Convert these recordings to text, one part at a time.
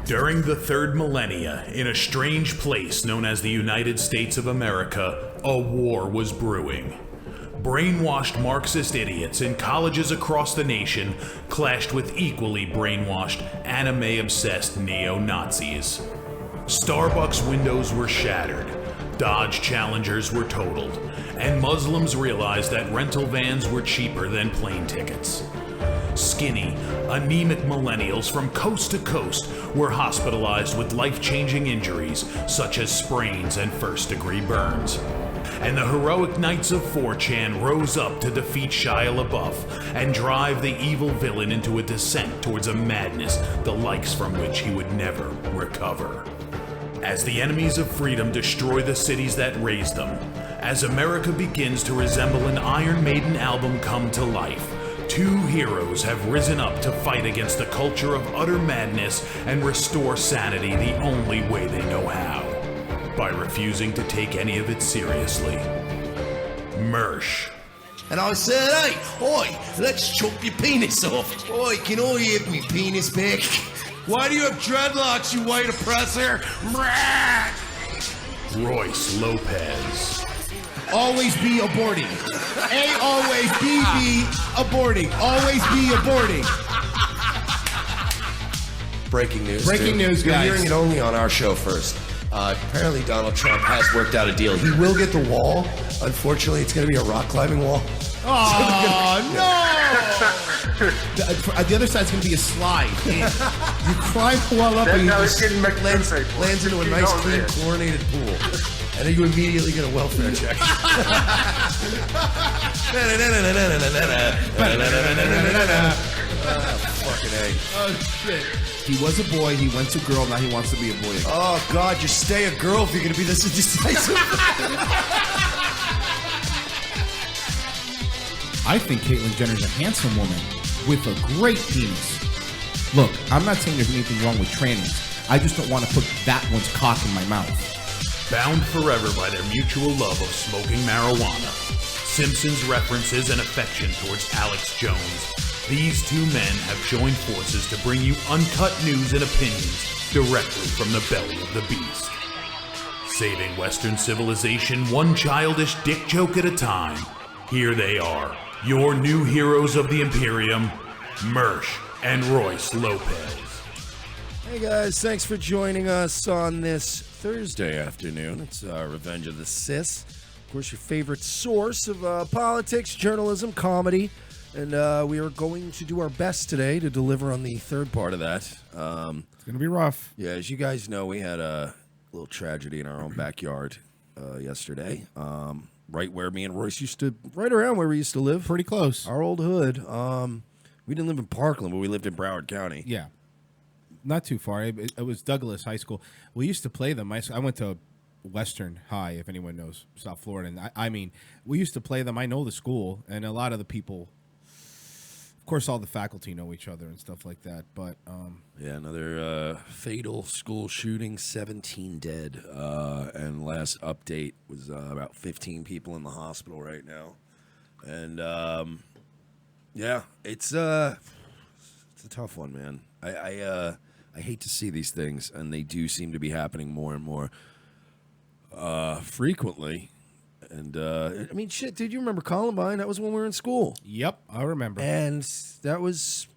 During the third millennia, in a strange place known as the United States of America, a war was brewing. Brainwashed Marxist idiots in colleges across the nation clashed with equally brainwashed, anime-obsessed neo-Nazis. Starbucks windows were shattered, Dodge Challengers were totaled, and Muslims realized that rental vans were cheaper than plane tickets. Skinny, anemic millennials from coast to coast were hospitalized with life-changing injuries such as sprains and first-degree burns. And the heroic knights of 4chan rose up to defeat Shia LaBeouf and drive the evil villain into a descent towards a madness the likes from which he would never recover. As the enemies of freedom destroy the cities that raised them, as America begins to resemble an Iron Maiden album come to life, two heroes have risen up to fight against the culture of utter madness and restore sanity the only way they know how, by refusing to take any of it seriously. Mersh. And I said, hey, oi, let's chop your penis off. Oi, can I have me penis back? Why do you have dreadlocks, you white oppressor? Royce Lopez. Always be aborting. A always be aborting. Always be aborting. Breaking news. Breaking news, You're guys. hearing it only on our show first. Apparently Donald Trump has worked out a deal. He will get the wall. Unfortunately, it's going to be a rock climbing wall. Oh, no! The other side's going to be a slide. You climb the wall up and you just lands into a nice, clean, chlorinated pool. And then you immediately get a welfare check. Fucking A. Oh, shit. He was a boy, he went to girl, now he wants to be a boy again. Oh, God, just stay a girl if you're going to be this indecisive. I think Caitlyn Jenner's a handsome woman with a great penis. Look, I'm not saying there's anything wrong with trannies. I just don't want to put that one's cock in my mouth. Bound forever by their mutual love of smoking marijuana, Simpsons references and affection towards Alex Jones, these two men have joined forces to bring you uncut news and opinions directly from the belly of the beast. Saving Western civilization one childish dick joke at a time, here they are, your new heroes of the Imperium, Mersh and Royce Lopez. Hey guys, thanks for joining us on this Thursday afternoon. It's Revenge of the Sis. Of course, your favorite source of politics, journalism, comedy. And we are going to do our best today to deliver on the third part of that. It's going to be rough. Yeah, as you guys know, we had a little tragedy in our own backyard yesterday. right where me and Royce used to, right around where we used to live. Pretty close. Our old hood. We didn't live in Parkland, but we lived in Broward County. Yeah. Not too far. It was Douglas High School. We used to play them. I went to Western High, if anyone knows South Florida. And I mean, we used to play them. I know the school, and a lot of the people, of course, all the faculty know each other and stuff like that. But yeah, another fatal school shooting, 17 dead. And last update was about 15 people in the hospital right now. And yeah, it's a tough one, man. I hate to see these things, and they do seem to be happening more and more frequently. And I mean, shit, dude, you remember Columbine? That was when we were in school. yep, I remember. And that was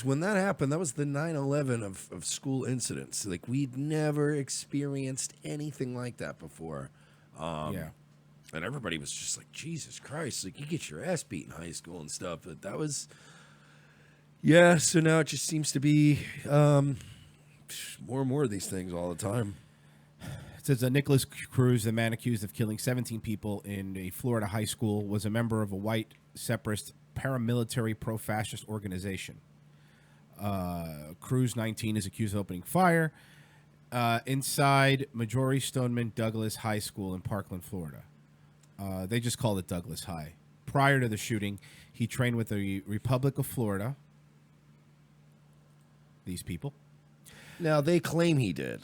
when that happened. That was the 9/11 of school incidents. Like, we'd never experienced anything like that before. Yeah. And everybody was just like, Jesus Christ, like, you get your ass beat in high school and stuff. But that was, yeah, so now it just seems to be more and more of these things all the time. It says that Nicholas Cruz, the man accused of killing 17 people in a Florida high school, was a member of a white separatist paramilitary pro-fascist organization. Cruz, 19, is accused of opening fire inside Marjorie Stoneman Douglas High School in Parkland, Florida. They just called it Douglas High. Prior to the shooting, he trained with the Republic of Florida. These people. Now, they claim he did.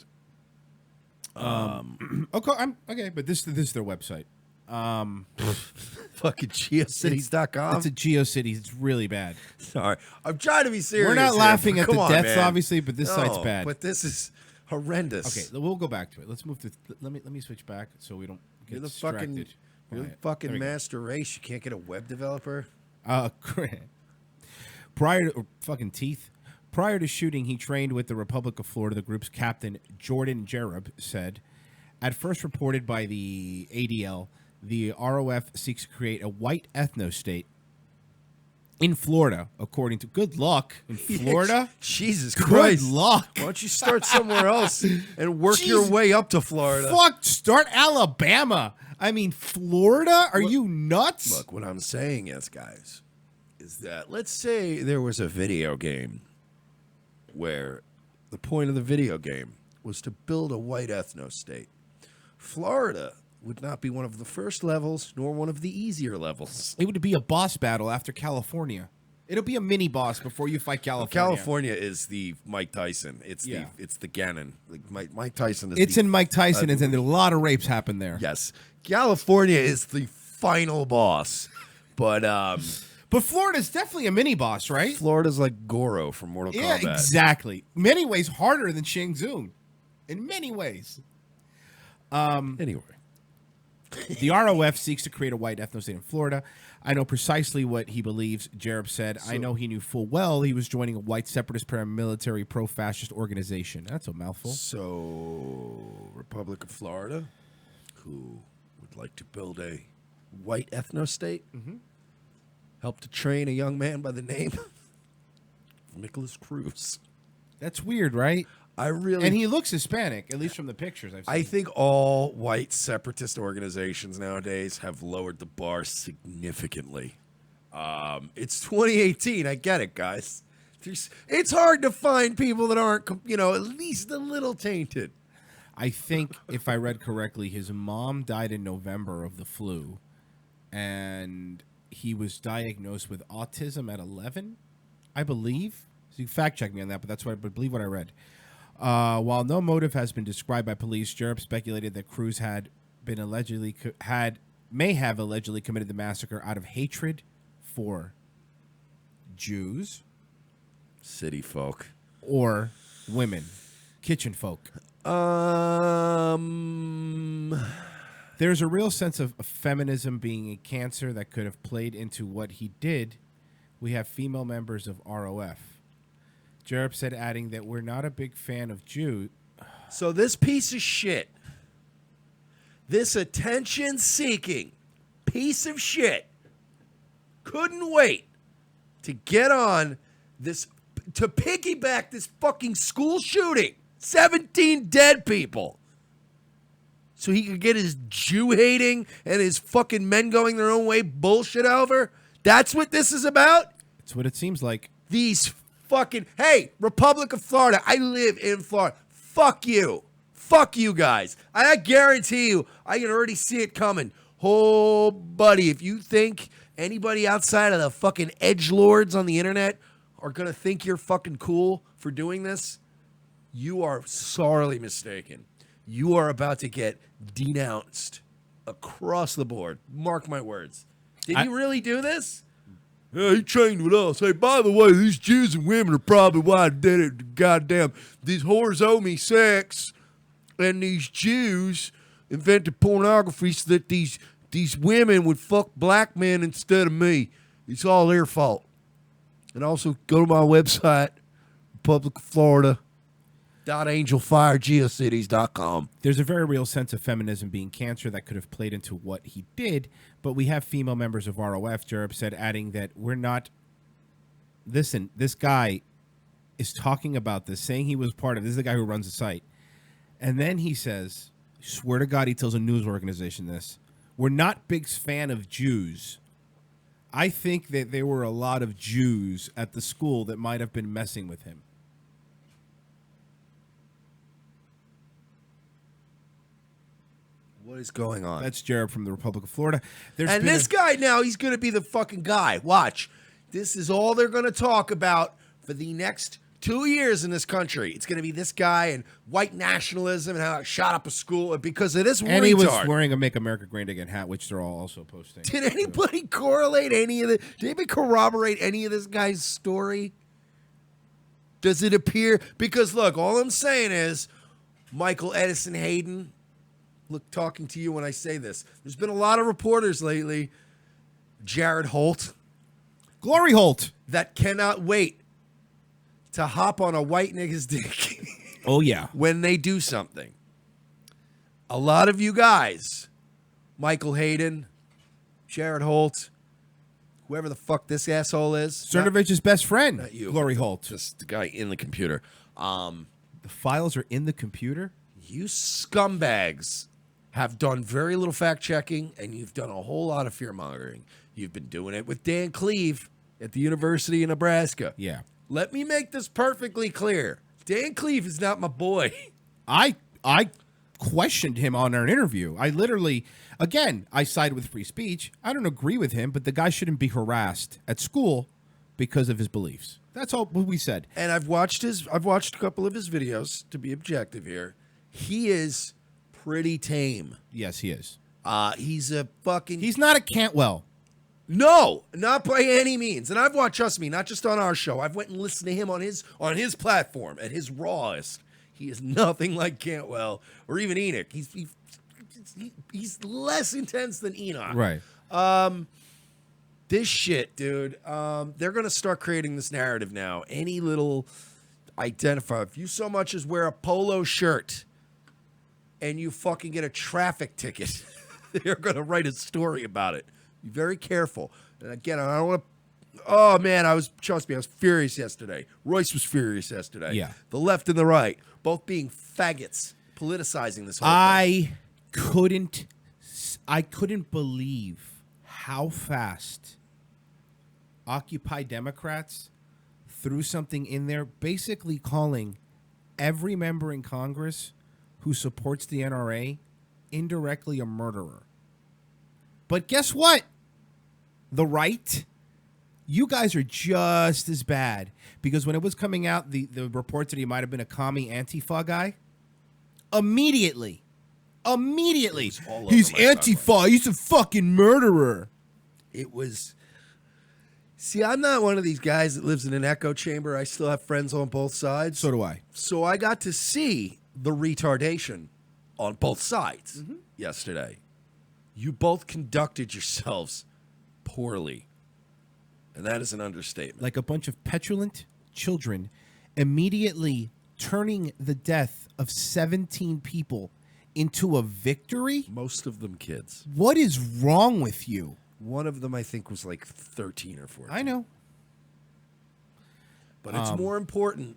Okay, but this is their website. Fucking geocities.com. It's a GeoCities. It's really bad. Sorry. I'm trying to be serious. We're not here, laughing but at the come on, deaths, man. obviously, but this site's bad. But this is horrendous. Okay, we'll go back to it. Let's move to. Let me switch back so we don't get You're the distracted. fucking There we go. master race. You can't get a web developer. Prior to fucking teeth. Prior to shooting, he trained with the Republic of Florida. The group's captain, Jordan Jerub, said, at first reported by the ADL, the ROF seeks to create a white ethno-state in Florida, according to... Good luck in Florida? Jesus Good Christ. luck. Why don't you start somewhere else and work your Jeez. way up to Florida? Fuck, start Alabama. I mean, Florida? Are you nuts? Look, what I'm saying is, guys, is that let's say there was a video game where the point of the video game was to build a white ethno-state. Florida would not be one of the first levels, nor one of the easier levels. It would be a boss battle after California. It'll be a mini boss before you fight California. California is the Mike Tyson. It's the Gannon. Like Mike Tyson is It's in Mike Tyson, and a lot of rapes happen there. Yes. California is the final boss. But Florida's definitely a mini boss, right? Florida's like Goro from Mortal Yeah, Kombat. exactly. Many ways harder than Shang Tsung. In many ways. Anyway. The ROF seeks to create a white ethno-state in Florida. I know precisely what he believes, Jerub said. I know he knew full well he was joining a white separatist paramilitary pro-fascist organization. That's a mouthful. So, Republic of Florida, who would like to build a white ethno-state, helped to train a young man by the name of Nicholas Cruz. That's weird, right? And he looks Hispanic, at least from the pictures I've seen. I think all white separatist organizations nowadays have lowered the bar significantly. It's 2018. I get it, guys. It's hard to find people that aren't, at least a little tainted. I think, if I read correctly, his mom died in November of the flu, and he was diagnosed with autism at 11, I believe. So you fact check me on that, but that's what I believe what I read. While no motive has been described by police, Jerub speculated that Cruz may have allegedly committed the massacre out of hatred for Jews, city folk, or women, kitchen folk. There's a real sense of feminism being a cancer that could have played into what he did. We have female members of ROF. Jerub said, adding that we're not a big fan of Jews. So this piece of shit, this attention-seeking piece of shit, couldn't wait to get on this, to piggyback this fucking school shooting. 17 dead people. so he could get his Jew hating and his fucking men going their own way bullshit over? That's what this is about? That's what it seems like. These fucking, hey, Republic of Florida, I live in Florida. Fuck you. Fuck you guys. I guarantee you, I can already see it coming. Oh, buddy, if you think anybody outside of the fucking edgelords on the internet are going to think you're fucking cool for doing this, you are sorely mistaken. You are about to get denounced across the board. Mark my words. Did you really do this? Yeah, he trained with us. Hey, by the way, these Jews and women are probably why I did it. Goddamn, these whores owe me sex, and these Jews invented pornography so that these women would fuck black men instead of me. It's all their fault. And also go to my website, Republic of Florida. .angelfiregeocities.com. There's a very real sense of feminism being cancer that could have played into what he did, but we have female members of ROF, Jereb said, adding that we're not... Listen, this guy is talking about this, saying he was part of... This is the guy who runs the site. And then he says, swear to God, he tells a news organization this, we're not big fan of Jews. I think that there were a lot of Jews at the school that might have been messing with him. What is going on? That's Jared from the Republic of Florida. And this guy now, he's going to be the fucking guy. Watch. This is all they're going to talk about for the next 2 years in this country. It's going to be this guy and white nationalism and how it shot up a school because of this retard. And he was wearing a Make America Great Again hat, which they're all also posting. Did anybody correlate any of the... Did anybody corroborate any of this guy's story? Does it appear... Because, look, all I'm saying is Michael Edison Hayden... Look, talking to you when I say this. There's been a lot of reporters lately, Jared Holt. Glory Holt. That cannot wait to hop on a white nigga's dick. Oh, yeah. When they do something. A lot of you guys, Michael Hayden, Jared Holt, whoever the fuck this asshole is. Cernovich's best friend, not you, Glory Holt. Just the guy in the computer. The files are in the computer? You scumbags have done very little fact-checking, and you've done a whole lot of fear-mongering. You've been doing it with Dan Cleve at the University of Nebraska. Yeah. Let me make this perfectly clear. Dan Cleve is not my boy. I questioned him on our interview. I literally, again, I side with free speech. I don't agree with him, but the guy shouldn't be harassed at school because of his beliefs. That's all we said. And I've watched a couple of his videos to be objective here. He is pretty tame. Yes, he is. He's a fucking... He's not a Cantwell. No, not by any means. And I've watched, trust me, not just on our show. I've went and listened to him on his platform at his rawest. He is nothing like Cantwell or even Enoch. He's less intense than Enoch. Right. This shit, dude. They're gonna start creating this narrative now. Any little identifier, if you so much as wear a polo shirt and you fucking get a traffic ticket, they're gonna write a story about it. Be very careful. And again, I don't want to. Oh man, trust me, I was furious yesterday. Royce was furious yesterday. Yeah. The left and the right, both being faggots, politicizing this whole thing. I couldn't believe how fast Occupy Democrats threw something in there, basically calling every member in Congress who supports the NRA indirectly a murderer. But guess what? The right, you guys are just as bad. Because when it was coming out, the reports that he might have been a commie Antifa guy, immediately, he's Antifa, he's a fucking murderer. It was... See, I'm not one of these guys that lives in an echo chamber. I still have friends on both sides. So do I. So I got to see the retardation on both sides yesterday. You both conducted yourselves poorly. And that is an understatement. Like a bunch of petulant children immediately turning the death of 17 people into a victory? Most of them kids. What is wrong with you? One of them, I think, was like 13 or 14. I know. But it's more important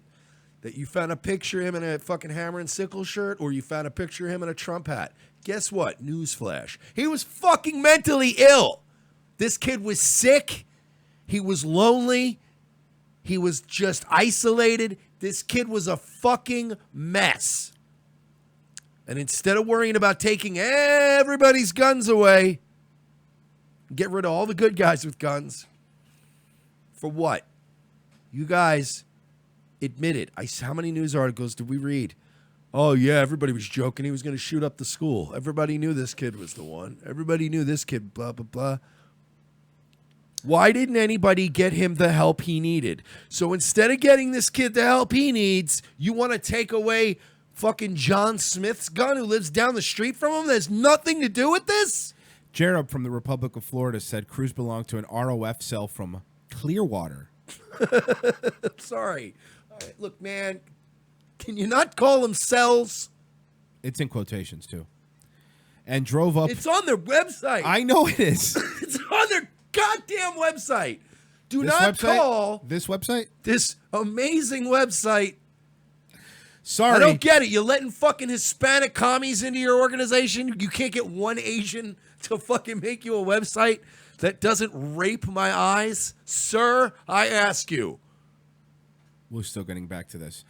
that you found a picture of him in a fucking hammer and sickle shirt or you found a picture of him in a Trump hat. Guess what? Newsflash. He was fucking mentally ill. This kid was sick. He was lonely. He was just isolated. This kid was a fucking mess. And instead of worrying about taking everybody's guns away, get rid of all the good guys with guns, for what? You guys admitted. How many news articles did we read? Oh, yeah, everybody was joking he was going to shoot up the school. Everybody knew this kid was the one. Everybody knew this kid, blah, blah, blah. Why didn't anybody get him the help he needed? So instead of getting this kid the help he needs, you want to take away fucking John Smith's gun who lives down the street from him? There's nothing to do with this? Jared from the Republic of Florida said Cruz belonged to an ROF cell from Clearwater. Sorry. All right, look, man, can you not call them cells? It's in quotations, too. And drove up. It's on their website. I know it is. It's on their goddamn website. Do This not website? call This website? this amazing website. Sorry. I don't get it. You're letting fucking Hispanic commies into your organization. You can't get one Asian to fucking make you a website that doesn't rape my eyes? Sir, I ask you. We're still getting back to this.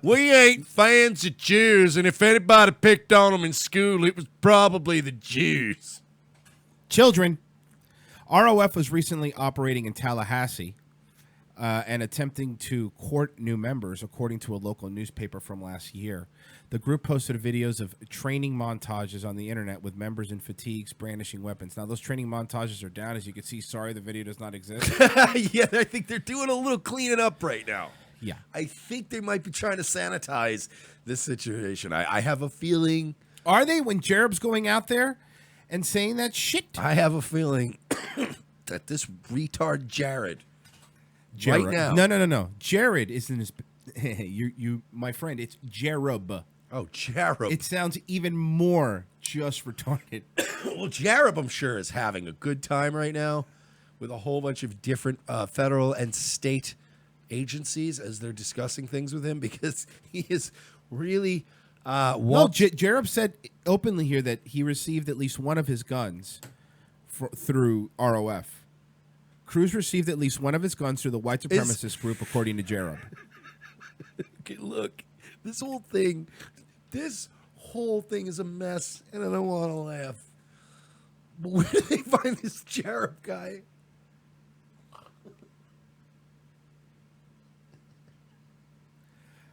We ain't fans of Jews, and if anybody picked on them in school, it was probably the Jews. Children. ROF was recently operating in Tallahassee and attempting to court new members, according to a local newspaper from last year. The group posted videos of training montages on the internet with members in fatigues brandishing weapons. Now, those training montages are down, as you can see. Sorry, the video does not exist. Yeah, I think they're doing a little cleaning up right now. Yeah. I think they might be trying to sanitize this situation. I have a feeling. Are they, when Jerob's going out there and saying that shit? I have a feeling that this retard Jared right now. No. Jared is in his. you, my friend. It's Jerob. Oh, Jared. It sounds even more just retarded. Well, Jared, I'm sure, is having a good time right now with a whole bunch of different federal and state agencies as they're discussing things with him, because he is really Jerob said openly here that he received at least one of his guns through ROF. Cruz received at least one of his guns through the white supremacist group, according to Jerob. Okay, look, this whole thing is a mess, and I don't want to laugh. But where did they find this Jared guy?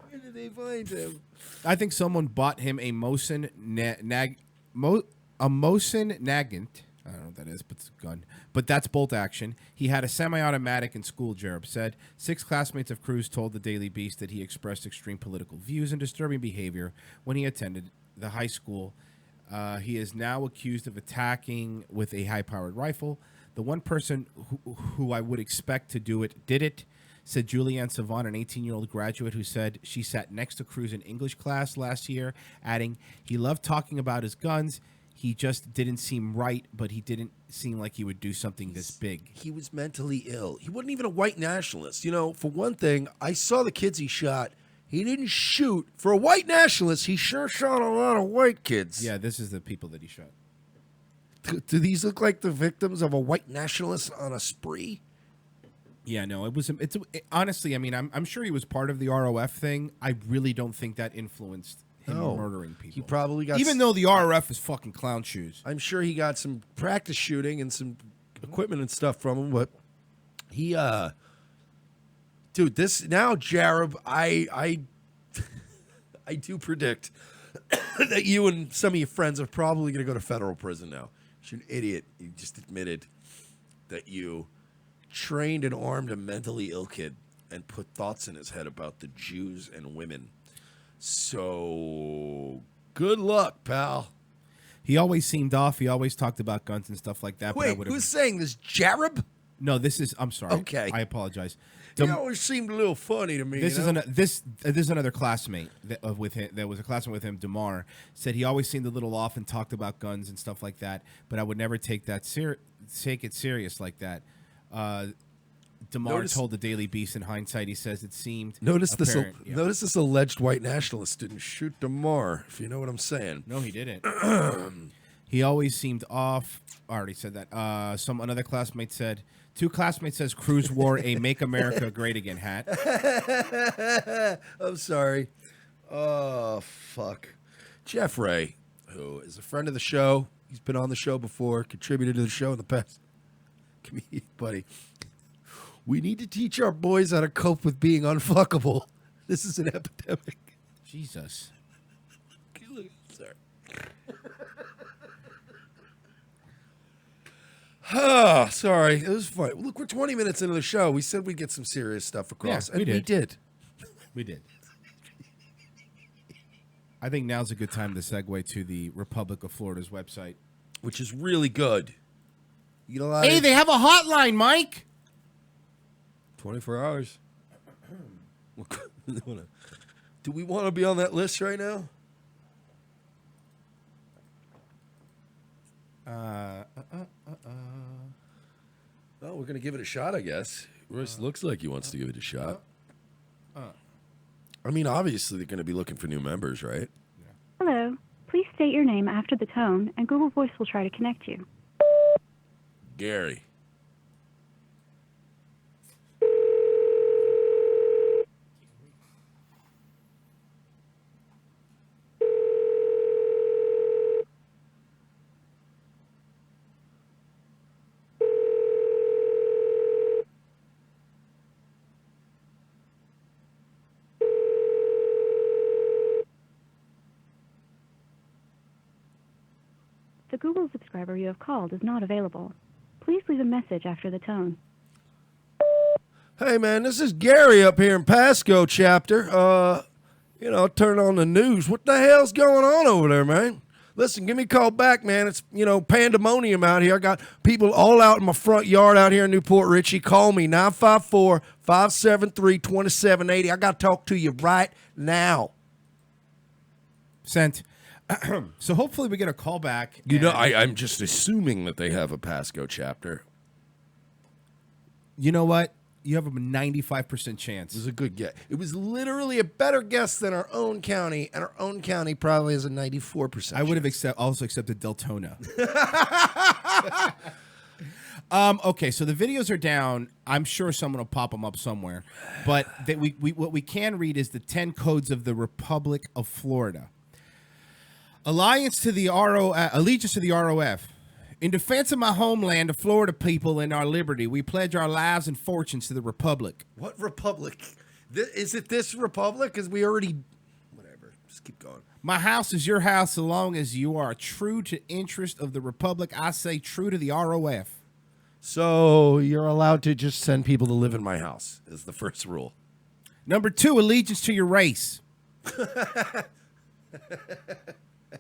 Where did they find him? I think someone bought him a Mosin Nagant. I don't know what that is, but it's a gun. But that's bolt action. He had a semi-automatic in school, Jerob said. 6 classmates of Cruz told the Daily Beast that he expressed extreme political views and disturbing behavior when he attended the high school. He is now accused of attacking with a high-powered rifle. The one person who I would expect to do it did it, said Julianne Savant, an 18-year-old graduate who said she sat next to Cruz in English class last year, adding, he loved talking about his guns. He just didn't seem right, but he didn't seem like he would do something this big. He was mentally ill. He wasn't even a white nationalist. You know, for one thing, I saw the kids he shot. He didn't shoot. For a white nationalist, he sure shot a lot of white kids. Yeah, this is the people that he shot. Do these look like the victims of a white nationalist on a spree? Yeah, no, honestly, I mean, I'm sure he was part of the ROF thing. I really don't think that influenced him murdering people. He probably got... Even though the ROF is fucking clown shoes. I'm sure he got some practice shooting and some equipment and stuff from him, but he, dude, this, now, Jared, I do predict that you and some of your friends are probably going to go to federal prison now. You're an idiot. You just admitted that you trained and armed a mentally ill kid and put thoughts in his head about the Jews and women. So, good luck, pal. He always seemed off. He always talked about guns and stuff like that. Wait, who's saying this? Jared? No, this is. I'm sorry. Okay, I apologize. He always seemed a little funny to me. This is this is another classmate with him. That was a classmate with him. Damar said he always seemed a little off and talked about guns and stuff like that. But I would never take it serious like that. DeMar told the Daily Beast in hindsight, he says it seemed Notice apparent. Notice this alleged white nationalist didn't shoot DeMar, if you know what I'm saying. No, he didn't. He always seemed off. I already said that. Another classmate said, 2 classmates says Cruz wore a Make America Great Again hat. I'm sorry. Oh, fuck. Jeff Ray, who is a friend of the show. He's been on the show before, contributed to the show in the past. Buddy, we need to teach our boys how to cope with being unfuckable. This is an epidemic. Jesus. Sorry. Oh, sorry. It was fun. Look, we're 20 minutes into the show. We said we'd get some serious stuff across. Yeah, we did. We did. I think now's a good time to segue to the Republic of Florida's website. Which is really good. You know, hey, they have a hotline, Mike. 24 hours. Do we want to be on that list right now? Well, we're going to give it a shot, I guess. Royce looks like he wants to give it a shot. I mean, obviously, they're going to be looking for new members, right? Hello. Please state your name after the tone, and Google Voice will try to connect you. Gary. The Google subscriber you have called is not available. Please leave a message after the tone. Hey, man, this is Gary up here in Pasco chapter. Turn on the news. What the hell's going on over there, man? Listen, give me a call back, man. It's, pandemonium out here. I got people all out in my front yard out here in Newport Richey. Call me, 954-573-2780. I got to talk to you right now. Sent. So hopefully we get a call back. I'm just assuming that they have a Pasco chapter. You know what? You have a 95% chance. It was a good guess. It was literally a better guess than our own county, and our own county probably has a 94%. I would have also accepted Deltona. Okay, so the videos are down. I'm sure someone will pop them up somewhere. But what we can read is the 10 codes of the Republic of Florida. Allegiance to the ROF. In defense of my homeland, the Florida people, and our liberty, we pledge our lives and fortunes to the Republic. What Republic? Is it this Republic? Because we already... Whatever. Just keep going. My house is your house so long as you are true to interest of the Republic. I say true to the ROF. So you're allowed to just send people to live in my house is the first rule. Number 2, allegiance to your race.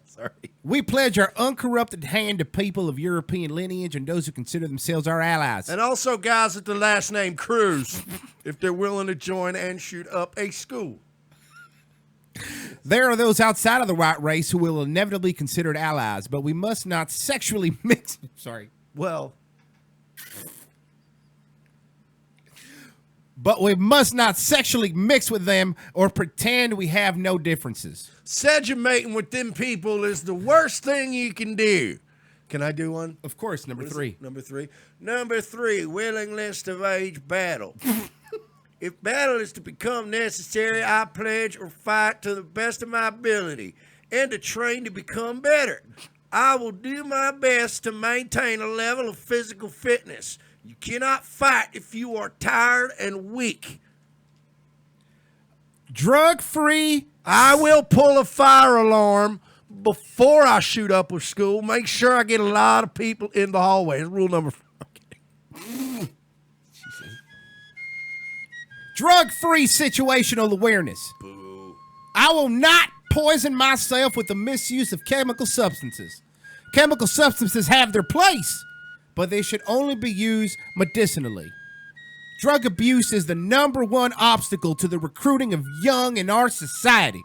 Sorry. We pledge our uncorrupted hand to people of European lineage and those who consider themselves our allies. And also guys with the last name Cruz, if they're willing to join and shoot up a school. There are those outside of the white race who will inevitably be considered allies, but we must not sexually mix... Sorry. Well... But we must not sexually mix with them or pretend we have no differences. Sedumating with them people is the worst thing you can do. Can I do one? Of course, number 3. Number 3. Number 3, willingness to wage battle. If battle is to become necessary, I pledge or fight to the best of my ability and to train to become better. I will do my best to maintain a level of physical fitness. You cannot fight if you are tired and weak. Drug-free. I will pull a fire alarm before I shoot up with school. Make sure I get a lot of people in the hallway. It's rule number 4. Okay. Drug-free situational awareness. Boo. I will not poison myself with the misuse of chemical substances. Chemical substances have their place, but they should only be used medicinally. Drug abuse is the #1 obstacle to the recruiting of young in our society.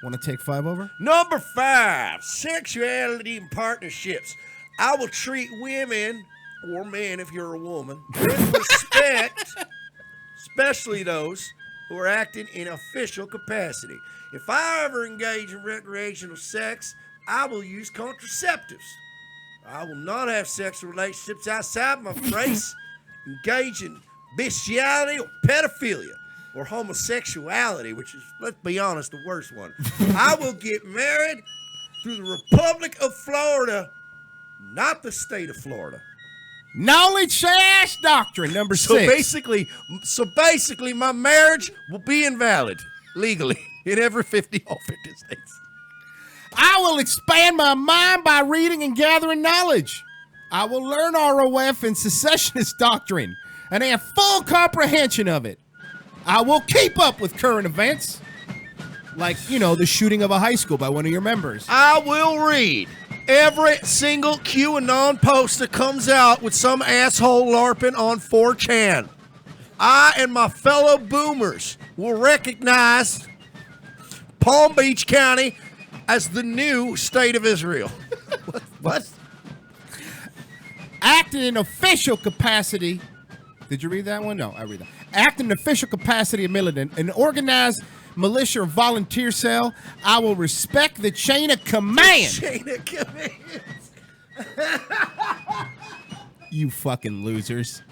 Want to take 5 over? Number 5, sexuality and partnerships. I will treat women or men if you're a woman, and respect, especially those who are acting in official capacity. If I ever engage in recreational sex, I will use contraceptives. I will not have sexual relationships outside my race, engage in bestiality or pedophilia or homosexuality, which is, let's be honest, the worst one. I will get married through the Republic of Florida, not the state of Florida. Knowledge ass doctrine number 6. So basically, my marriage will be invalid legally in all 50 states. I will expand my mind by reading and gathering knowledge. I will learn ROF and secessionist doctrine and have full comprehension of it. I will keep up with current events, like, the shooting of a high school by one of your members. I will read every single QAnon post that comes out with some asshole LARPing on 4chan. I and my fellow boomers will recognize Palm Beach County as the new state of Israel. What? Acting in official capacity. Did you read that one? No, I read that. Acting in official capacity of militant, an organized militia or volunteer cell, I will respect the chain of command. Chain of command. You fucking losers.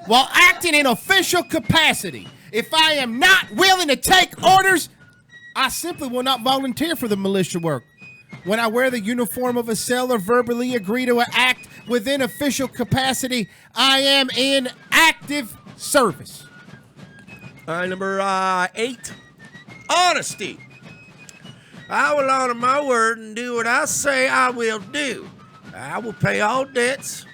While acting in official capacity, if I am not willing to take orders, I simply will not volunteer for the militia work. When I wear the uniform of a cell or verbally agree to act within official capacity, I am in active service. All right, number 8. Honesty. I will honor my word and do what I say I will do. I will pay all debts.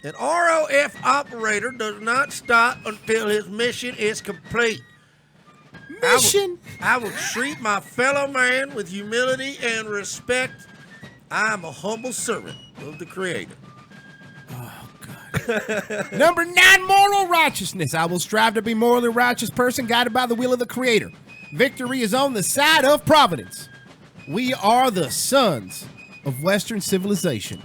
An ROF operator does not stop until his mission is complete. Mission? I will treat my fellow man with humility and respect. I am a humble servant of the Creator. Oh, God. Number 9, moral righteousness. I will strive to be a morally righteous person guided by the will of the Creator. Victory is on the side of Providence. We are the sons of Western civilization.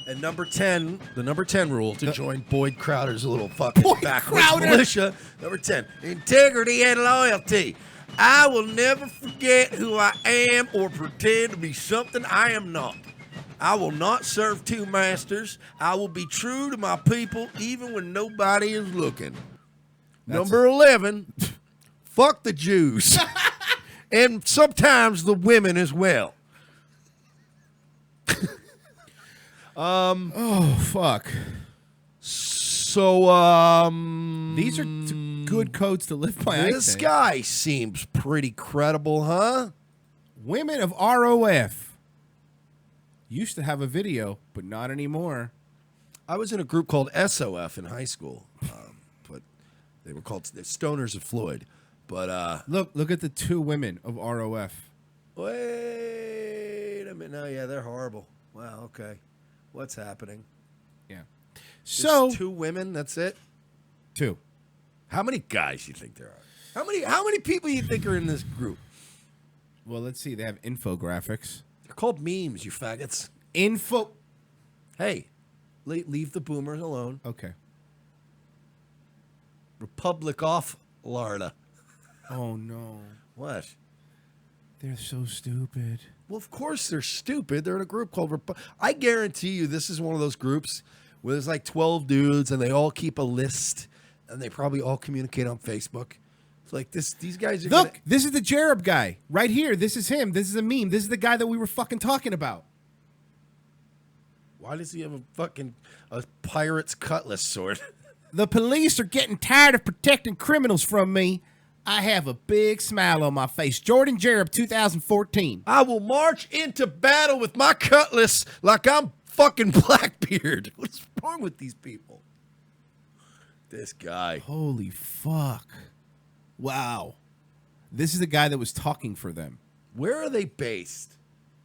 And number 10, the number 10 rule to join Boyd Crowder's little fucking Boyd backwards Crowder. militia. Number 10, integrity and loyalty. I will never forget who I am or pretend to be something I am not. I will not serve two masters. I will be true to my people even when nobody is looking. Number 11, fuck the Jews. And sometimes the women as well. Oh, fuck. So, These are good codes to live by, I this think. guy seems pretty credible, huh? Women of ROF used to have a video, but not anymore. I was in a group called SOF in high school, but they were called the Stoners of Floyd. But Look at the 2 women of ROF. wait a minute. No, yeah, they're horrible. Wow, okay. What's happening? Yeah. Just So 2 women, that's it? 2. How many guys you think there are? How many people you think are in this group? Well, let's see. They have infographics. They're called memes, you faggots. Hey, leave the boomers alone. Okay. Republic off Florida. Oh, no. What? They're so stupid. Well, of course they're stupid. They're in a group called I guarantee you this is one of those groups where there's like 12 dudes and they all keep a list and they probably all communicate on Facebook. It's like these guys are Look, this is the Jereb guy. Right here. This is him. This is a meme. This is the guy that we were fucking talking about. Why does he have a pirate's cutlass sword? The police are getting tired of protecting criminals from me. I have a big smile on my face. Jordan Jereb, 2014. I will march into battle with my cutlass like I'm fucking Blackbeard. What's wrong with these people? This guy. Holy fuck. Wow. This is the guy that was talking for them. Where are they based?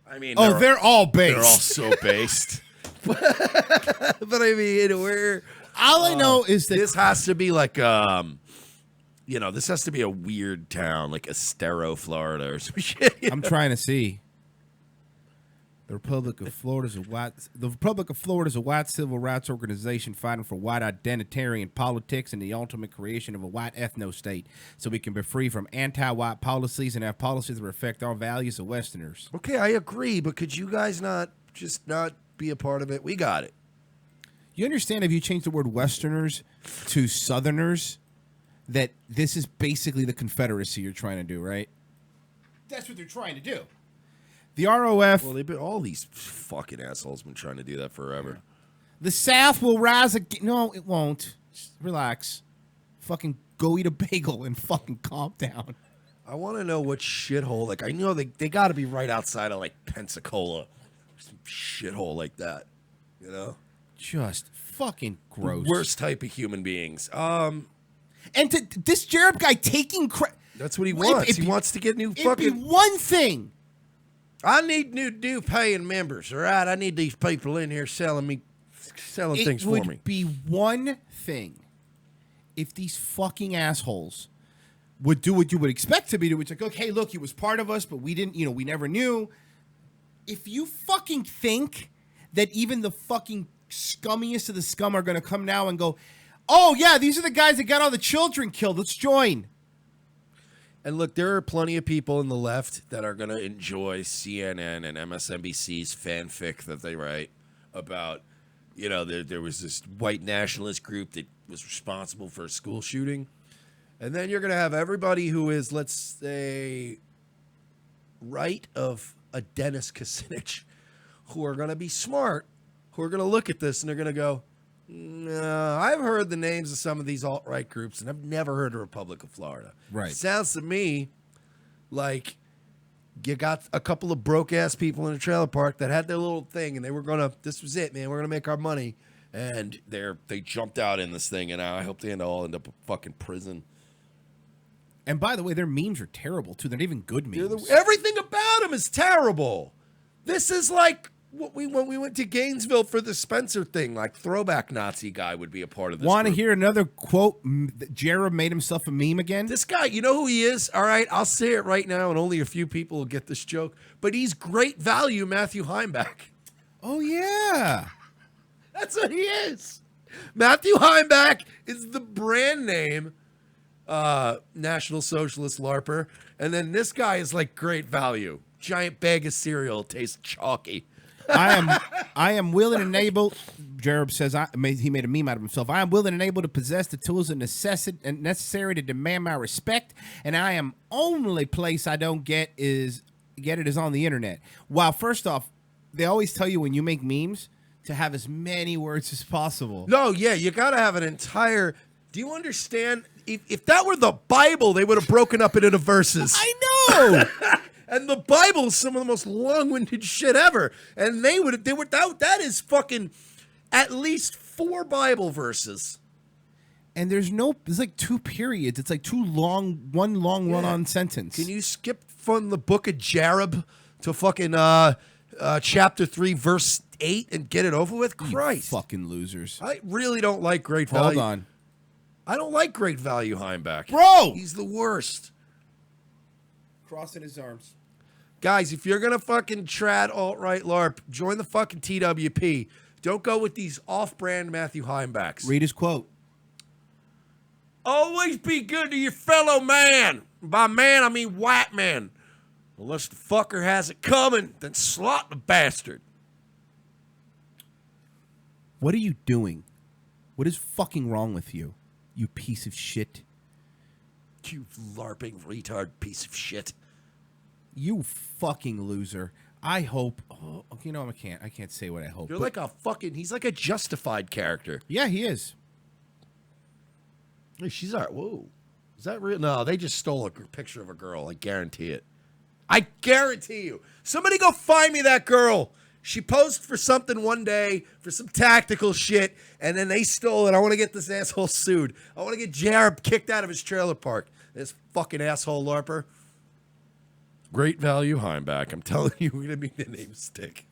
I mean, they're all based. They're all so based. But I mean, where? All I know is that This has to be like, this has to be a weird town, like Estero, Florida or some shit. I'm trying to see. The Republic of Florida is a white civil rights organization fighting for white identitarian politics and the ultimate creation of a white ethno-state so we can be free from anti-white policies and have policies that reflect our values as Westerners. Okay, I agree, but could you guys not be a part of it? We got it. You understand if you change the word Westerners to Southerners, that this is basically the Confederacy you're trying to do, right? That's what they're trying to do. The ROF... Well, all these fucking assholes been trying to do that forever. The South will rise again. No, it won't. Just relax. Fucking go eat a bagel and fucking calm down. I want to know what shithole. Like, I know they got to be right outside of, like, Pensacola. Some shithole like that. You know? Just fucking gross. The worst type of human beings. And to this Jared guy taking credit. That's what he wants. He wants to get new fucking... It'd be one thing. I need new paying members, all right? I need these people in here selling things for me. It would be one thing if these fucking assholes would do what you would expect to be do. It's like, okay, look, he was part of us, but we didn't, we never knew. If you fucking think that even the fucking scummiest of the scum are going to come now and go, oh, yeah, these are the guys that got all the children killed. Let's join. And look, there are plenty of people in the left that are going to enjoy CNN and MSNBC's fanfic that they write about, there was this white nationalist group that was responsible for a school shooting. And then you're going to have everybody who is, let's say, right of a Dennis Kucinich, who are going to be smart, who are going to look at this and they're going to go, no, I've heard the names of some of these alt-right groups, and I've never heard of Republic of Florida. Right. Sounds to me like you got a couple of broke-ass people in a trailer park that had their little thing, and they were this was it, man, we're going to make our money. And they jumped out in this thing, and I hope they all end up in fucking prison. And by the way, their memes are terrible, too. They're not even good memes. Everything about them is terrible. This is like... when we went to Gainesville for the Spencer thing, like throwback Nazi guy would be a part of this. Want to hear another quote? Jared made himself a meme again? This guy, you know who he is? All right, I'll say it right now, and only a few people will get this joke. But he's great value Matthew Heimbach. Oh, yeah. That's what he is. Matthew Heimbach is the brand name National Socialist LARPer. And then this guy is like great value. Giant bag of cereal, tastes chalky. I am willing and able. Jared says he made a meme out of himself. I am willing and able to possess the tools and necessary to demand my respect, and I am only place I don't get it is on the internet. While first off, they always tell you when you make memes to have as many words as possible. No, yeah, you got to have an entire. Do you understand? If that were the Bible, they would have broken up it into verses. I know. And the Bible is some of the most long-winded shit ever. And that is fucking at least 4 Bible verses. And there's like 2 periods. It's like one long run-on sentence. Can you skip from the book of Jareb to fucking chapter 3, verse 8 and get it over with? Christ. You fucking losers. I really don't like Great Value. Hold on. I don't like Great Value Heimbach. Bro! He's the worst. Crossing his arms. Guys, if you're going to fucking trad alt-right LARP, join the fucking TWP. Don't go with these off-brand Matthew Heimbachs. Read his quote. Always be good to your fellow man. By man, I mean white man. Unless the fucker has it coming, then slot the bastard. What are you doing? What is fucking wrong with you, you piece of shit? You LARPing retard piece of shit. You fucking loser. I hope. Oh, I can't say what I hope. You're like a fucking. He's like a Justified character. Yeah, he is. Hey, she's all right. Whoa. Is that real? No, they just stole a picture of a girl. I guarantee it. I guarantee you. Somebody go find me that girl. She posed for something one day, for some tactical shit, and then they stole it. I want to get this asshole sued. I want to get Jared kicked out of his trailer park. This fucking asshole LARPer. Great Value Heimbach. I'm telling you, we're going to make the name stick.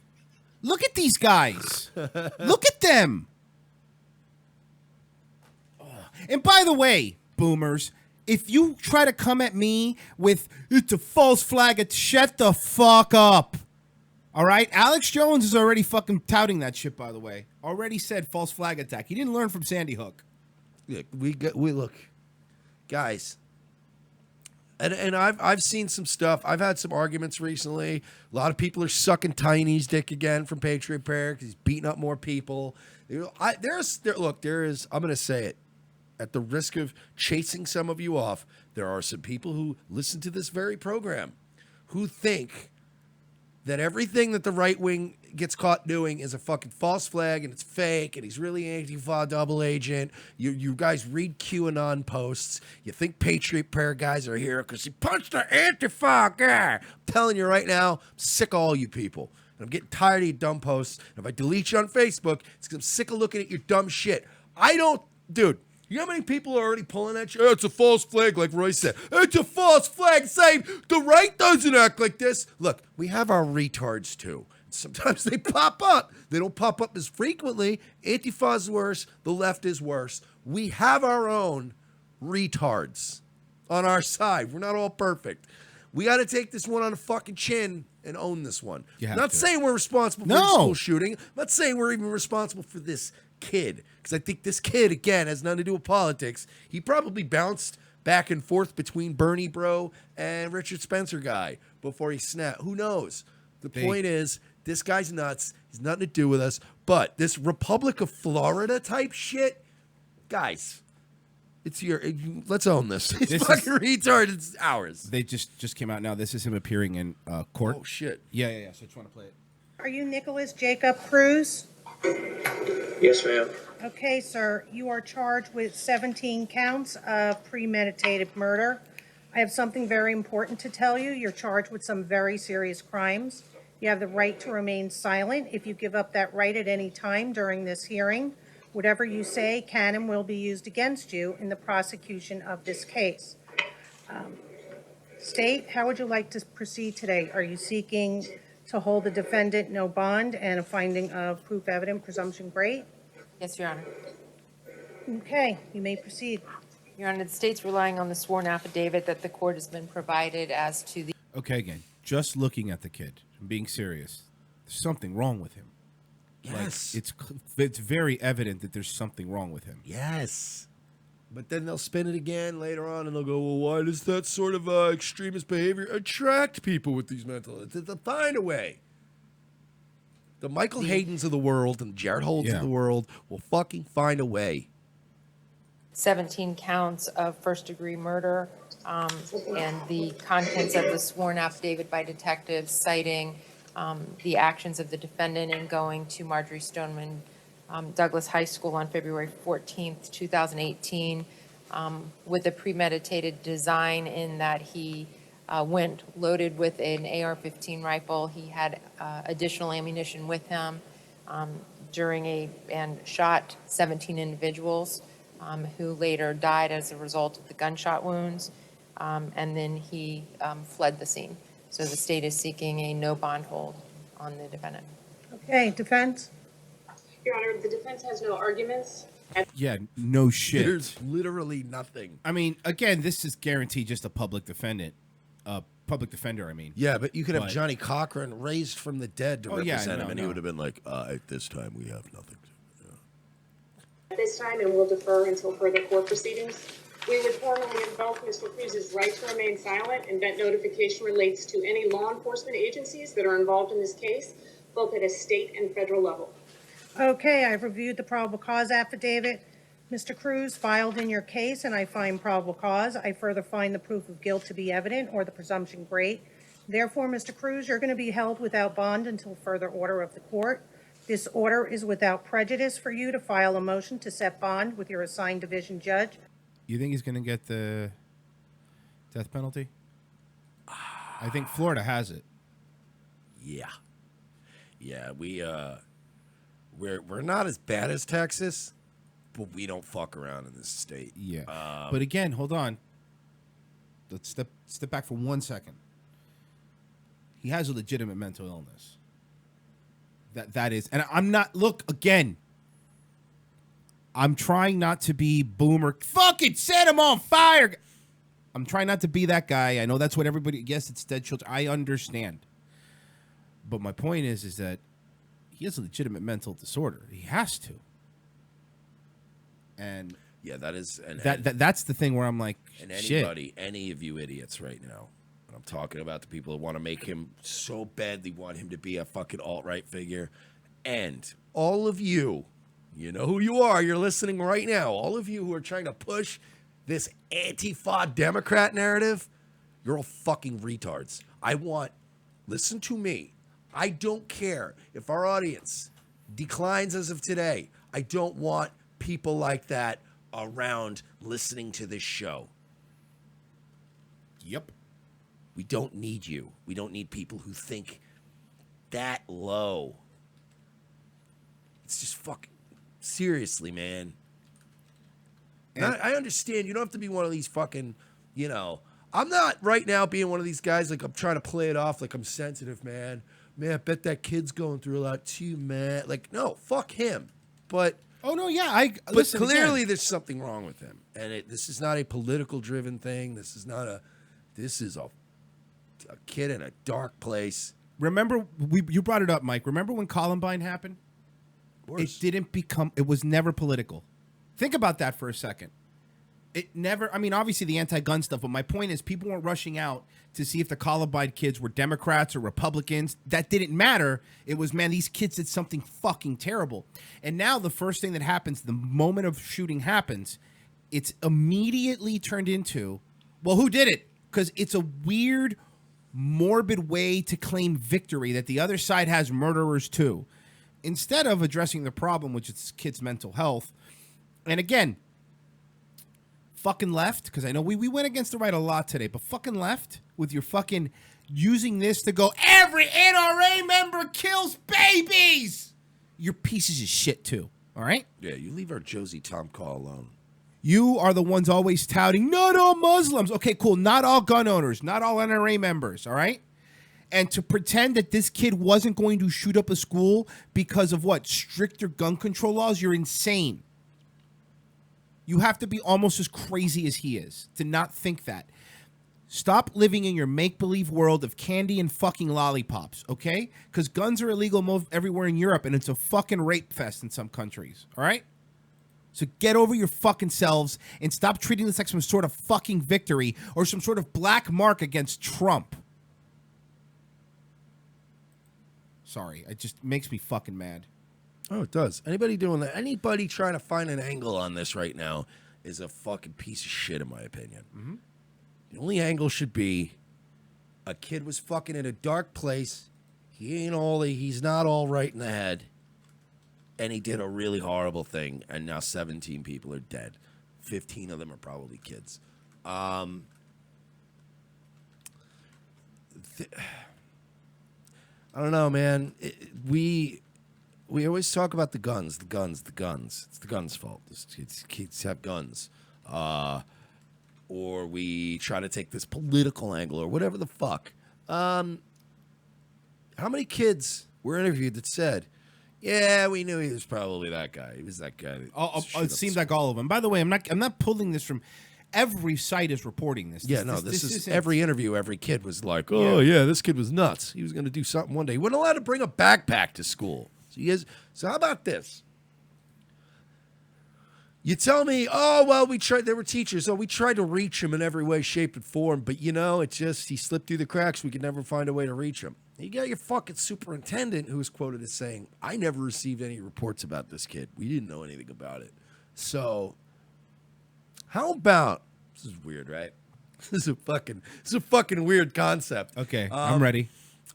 Look at these guys. Look at them. And by the way, boomers, if you try to come at me with, it's a false flag, shut the fuck up. All right, Alex Jones is already fucking touting that shit. By the way, already said false flag attack. He didn't learn from Sandy Hook. Yeah, we look, guys. And I've seen some stuff. I've had some arguments recently. A lot of people are sucking Tiny's dick again from Patriot Prayer because he's beating up more people. Look, there is. I'm going to say it at the risk of chasing some of you off. There are some people who listen to this very program who think that everything that the right wing gets caught doing is a fucking false flag and it's fake and he's really Antifa double agent. You guys read QAnon posts. You think Patriot Prayer guys are here because he punched an Antifa guy. I'm telling you right now, I'm sick of all you people. And I'm getting tired of your dumb posts. And if I delete you on Facebook, it's because I'm sick of looking at your dumb shit. Dude. You know how many people are already pulling that shit? Oh, it's a false flag, like Roy said. It's a false flag saying the right doesn't act like this. Look, we have our retards too. Sometimes they pop up. They don't pop up as frequently. Antifa's worse. The left is worse. We have our own retards on our side. We're not all perfect. We got to take this one on the fucking chin and own this one. Not saying we're responsible for the school shooting. I'm not saying we're even responsible for this kid, because I think this kid, again, has nothing to do with politics. He probably bounced back and forth between Bernie bro and Richard Spencer guy before he snapped. Who knows? The point is, this guy's nuts. He's nothing to do with us. But this Republic of Florida type shit, guys, let's own this. This fucking retard. It's ours. They just came out now. This is him appearing in court. Oh shit. Yeah. So I just want to play it. Are you Nicholas Jacob Cruz? Yes, ma'am. Okay, sir. You are charged with 17 counts of premeditated murder. I have something very important to tell you. You're charged with some very serious crimes. You have the right to remain silent. If you give up that right at any time during this hearing, whatever you say can and will be used against you in the prosecution of this case. State, how would you like to proceed today? Are you seeking to hold the defendant no bond and a finding of proof evident, presumption great? Yes, Your Honor. Okay, you may proceed. Your Honor, the state's relying on the sworn affidavit that the court has been provided as to the... Okay, again, just looking at the kid, I'm being serious. There's something wrong with him. Yes. Like, it's very evident that there's something wrong with him. Yes. But then they'll spin it again later on and they'll go, well, why does that sort of extremist behavior attract people with these mental... They'll find a way. The Michael Haydens of the world and Jared Holds of the world will fucking find a way. 17 counts of first-degree murder and the contents of the sworn affidavit by detectives citing the actions of the defendant in going to Marjorie Stoneman Douglas High School on February 14th, 2018, with a premeditated design in that he went loaded with an AR-15 rifle. He had additional ammunition with him and shot 17 individuals who later died as a result of the gunshot wounds, and then he fled the scene. So the state is seeking a no bond hold on the defendant. Okay, defense? Your Honor, the defense has no arguments. Yeah, no shit. There's literally nothing. I mean, again, this is guaranteed just a public defender, I mean. Yeah, but you could have Johnny Cochran raised from the dead to represent him, and he no. would have been like, at this time, we have nothing. At this time, and will defer until further court proceedings. We would formally invoke Mr. Cruz's right to remain silent, and that notification relates to any law enforcement agencies that are involved in this case, both at a state and federal level. Okay, I've reviewed the probable cause affidavit. Mr. Cruz filed in your case, and I find probable cause. I further find the proof of guilt to be evident or the presumption great. Therefore, Mr. Cruz, you're going to be held without bond until further order of the court. This order is without prejudice for you to file a motion to set bond with your assigned division judge. You think he's going to get the death penalty? I think Florida has it. Yeah, we're not as bad as Texas, but we don't fuck around in this state. Yeah, but again, hold on. Let's step back for 1 second. He has a legitimate mental illness. That is, and I'm not. Look again. I'm trying not to be boomer. Fucking set him on fire. I'm trying not to be that guy. I know that's what everybody. Yes, it's dead children. I understand. But my point is that he has a legitimate mental disorder. He has to. And Yeah, that is... that's the thing where I'm like, And shit. anybody, any of you idiots right now, and I'm talking about the people who want to make him so badly want him to be a fucking alt-right figure, and all of you, you know who you are, you're listening right now, all of you who are trying to push this Antifa Democrat narrative, you're all fucking retards. Listen to me, I don't care if our audience declines as of today. I don't want people like that around listening to this show. Yep. We don't need you. We don't need people who think that low. It's just fucking... Seriously, man. And I understand. You don't have to be one of these fucking, you know... I'm not right now being one of these guys like I'm trying to play it off like I'm sensitive, man. Man, I bet that kid's going through a lot too, man. Like, no, fuck him. But... Oh, no, yeah. But clearly there's something wrong with him. And this is not a political-driven thing. This is a kid in a dark place. Remember, you brought it up, Mike. Remember when Columbine happened? It was never political. Think about that for a second. It never, I mean, obviously the anti-gun stuff, but my point is people weren't rushing out to see if the Columbine kids were Democrats or Republicans. That didn't matter. It was, man, these kids did something fucking terrible. And now the first thing that happens, the moment of shooting happens, it's immediately turned into, well, who did it? Because it's a weird, morbid way to claim victory that the other side has murderers too. Instead of addressing the problem, which is kids' mental health. And again, fucking left, because I know we went against the right a lot today, but fucking left with your fucking using this to go, every NRA member kills babies. You're pieces of shit too, all right? Yeah, you leave our Josie Tom call alone. You are the ones always touting, not all Muslims. Okay, cool. Not all gun owners, not all NRA members, all right? And to pretend that this kid wasn't going to shoot up a school because of what? Stricter gun control laws? You're insane. You have to be almost as crazy as he is to not think that. Stop living in your make-believe world of candy and fucking lollipops, okay? Because guns are illegal everywhere in Europe, and it's a fucking rape fest in some countries, all right? So get over your fucking selves and stop treating this like some sort of fucking victory or some sort of black mark against Trump. Sorry, it just makes me fucking mad. Oh, it does. Anybody doing that? Anybody trying to find an angle on this right now is a fucking piece of shit, in my opinion. Mm-hmm. The only angle should be a kid was fucking in a dark place. He's not all right in the head. And he did a really horrible thing. And now 17 people are dead. 15 of them are probably kids. I don't know, man. We always talk about the guns. It's the guns' fault. Kids have guns. Or we try to take this political angle or whatever the fuck. How many kids were interviewed that said, yeah, we knew he was probably that guy. He was that guy. It seems like all of them. By the way, I'm not pulling this from every site is reporting this. Yeah, this is every interview. Every kid was like, oh, yeah, this kid was nuts. He was going to do something one day. He wasn't allowed to bring a backpack to school. So how about this? You tell me, oh, well, there were teachers. Oh, we tried to reach him in every way, shape, and form. But, he slipped through the cracks. We could never find a way to reach him. You got your fucking superintendent who was quoted as saying, I never received any reports about this kid. We didn't know anything about it. So how about, this is weird, right? This is a fucking weird concept. Okay, I'm ready.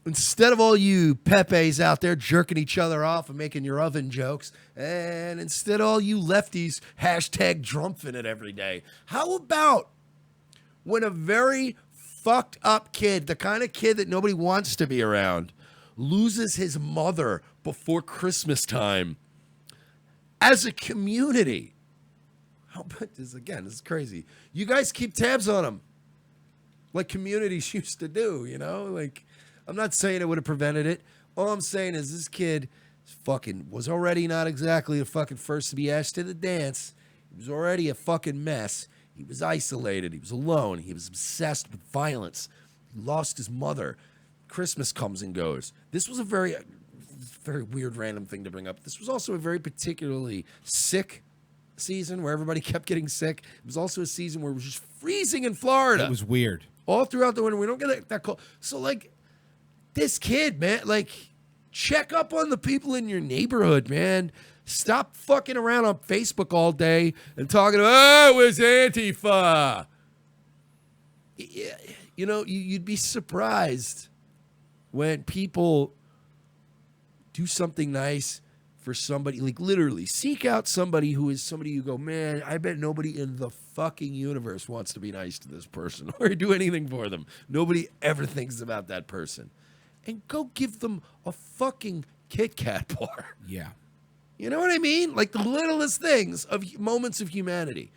Instead of all you Pepes out there jerking each other off and making your oven jokes, and instead of all you lefties hashtag Drumpfing it every day, how about when a very fucked up kid, the kind of kid that nobody wants to be around, loses his mother before Christmas time, as a community? How about this again? This is crazy. You guys keep tabs on him like communities used to do, Like, I'm not saying it would have prevented it. All I'm saying is this kid fucking was already not exactly the fucking first to be asked to the dance. He was already a fucking mess. He was isolated. He was alone. He was obsessed with violence. He lost his mother. Christmas comes and goes. This was a very weird random thing to bring up. This was also a very particularly sick season where everybody kept getting sick. It was also a season where it was just freezing in Florida. It was weird. All throughout the winter. We don't get that cold. So, like, this kid, man, like, check up on the people in your neighborhood, man. Stop fucking around on Facebook all day and talking about, oh, it was Antifa. You know, you'd be surprised when people do something nice for somebody, like literally seek out somebody who is somebody you go, man, I bet nobody in the fucking universe wants to be nice to this person or do anything for them. Nobody ever thinks about that person. And go give them a fucking Kit Kat bar. Yeah. You know what I mean? Like the littlest things of moments of humanity.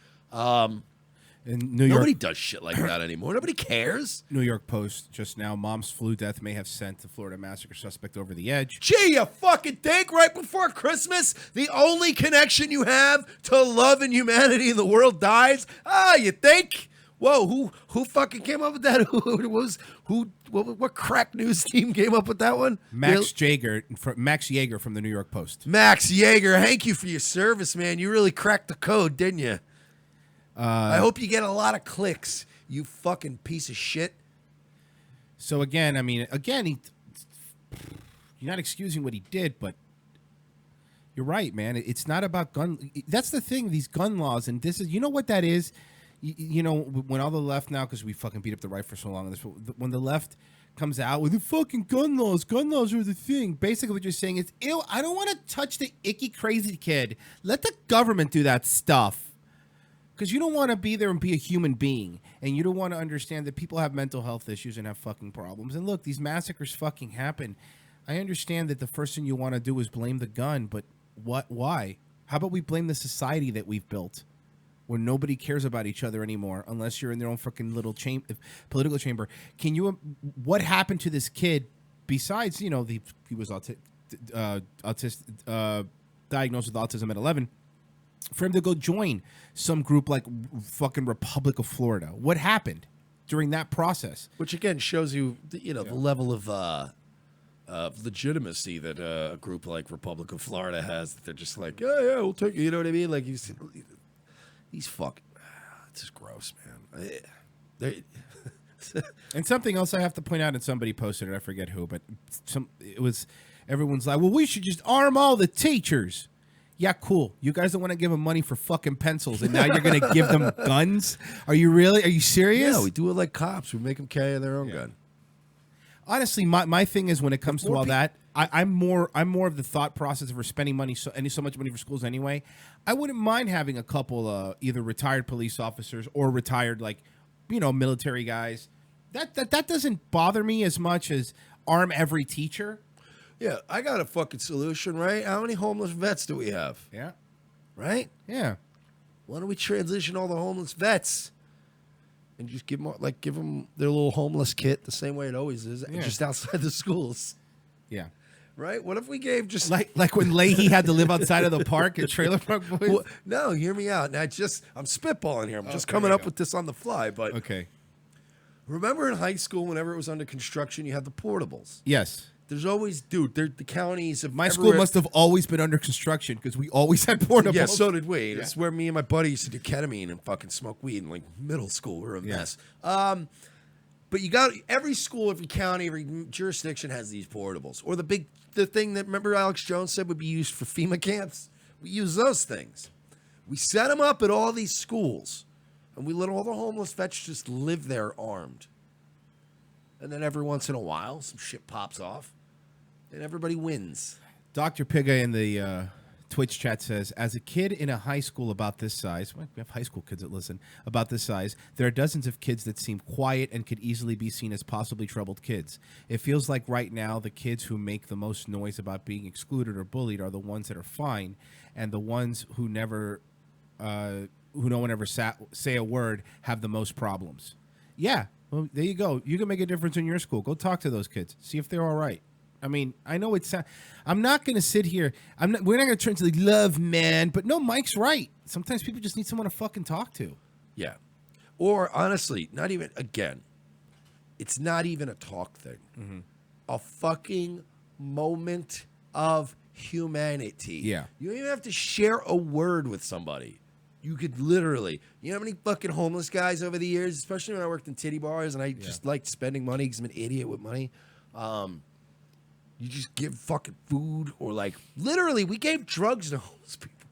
In New York, Nobody does shit like that anymore. Nobody cares. New York Post just now, mom's flu death may have sent the Florida massacre suspect over the edge. Gee, you fucking think right before Christmas the only connection you have to love and humanity in the world dies? Ah, you think? Whoa, who fucking came up with that? What crack news team came up with that one? Max Yeager from the New York Post. Max Yeager, thank you for your service, man. You really cracked the code, didn't you? I hope you get a lot of clicks, you fucking piece of shit. So again, I mean, you're not excusing what he did, but you're right, man. It's not about gun. That's the thing. These gun laws, and this is, you know what that is. You know, when all the left now, because we fucking beat up the right for so long on this, when the left comes out with the fucking gun laws are the thing. Basically, what you're saying is, ew, I don't want to touch the icky, crazy kid. Let the government do that stuff. Because you don't want to be there and be a human being. And you don't want to understand that people have mental health issues and have fucking problems. And look, these massacres fucking happen. I understand that the first thing you want to do is blame the gun, but why? How about we blame the society that we've built? Where nobody cares about each other anymore, unless you're in their own freaking little political chamber. What happened to this kid? Besides, you know, he was diagnosed with autism at 11. For him to go join some group like fucking Republic of Florida, what happened during that process? Which again shows you, the level of legitimacy that a group like Republic of Florida has. That they're just like, yeah, we'll take you. You know what I mean? Like he's fucking. It's just gross, man. And something else I have to point out, and somebody posted it, I forget who, but everyone's like, well, we should just arm all the teachers. Yeah, cool. You guys don't want to give them money for fucking pencils, and now you're going to give them guns? Are you really? Are you serious? Yeah, we do it like cops. We make them carry their own gun. Honestly, my thing is when it comes to all that, I'm more of the thought process of we're spending money so much money for schools anyway. I wouldn't mind having a couple either retired police officers or retired military guys. That doesn't bother me as much as arm every teacher. Yeah, I got a fucking solution, right? How many homeless vets do we have? Yeah. Right? Yeah. Why don't we transition all the homeless vets and just give them their little homeless kit the same way it always is, just outside the schools? Yeah. Right? What if we gave just like when Leahy had to live outside of the park at Trailer Park Boys? Well, no, hear me out. Now I'm spitballing here. I'm just coming up with this on the fly, but okay. Remember in high school, whenever it was under construction, you had the portables. Yes. There's always, the counties of my school must have always been under construction because we always had portables. Yeah, so did we. That's where me and my buddy used to do ketamine and fucking smoke weed in like middle school. We were a mess. But you got every school, every county, every jurisdiction has these portables. Or the thing that remember Alex Jones said would be used for FEMA camps. We use those things. We set them up at all these schools, and we let all the homeless vets just live there armed. And then every once in a while, some shit pops off. And everybody wins. Dr. Piga in the Twitch chat says, as a kid in a high school about this size, we have high school kids that listen, about this size, there are dozens of kids that seem quiet and could easily be seen as possibly troubled kids. It feels like right now the kids who make the most noise about being excluded or bullied are the ones that are fine, and the ones who no one ever say a word have the most problems. Yeah, well, there you go. You can make a difference in your school. Go talk to those kids. See if they're all right. I mean, I know I'm not going to sit here. We're not going to turn to the love man, but no, Mike's right. Sometimes people just need someone to fucking talk to. Yeah. Or honestly, it's not even a talk thing. Mm-hmm. a fucking moment of humanity. Yeah. You don't even have to share a word with somebody. You could literally, you know how many fucking homeless guys over the years, especially when I worked in titty bars and I just liked spending money because I'm an idiot with money. You just give fucking food or like, literally, we gave drugs to homeless people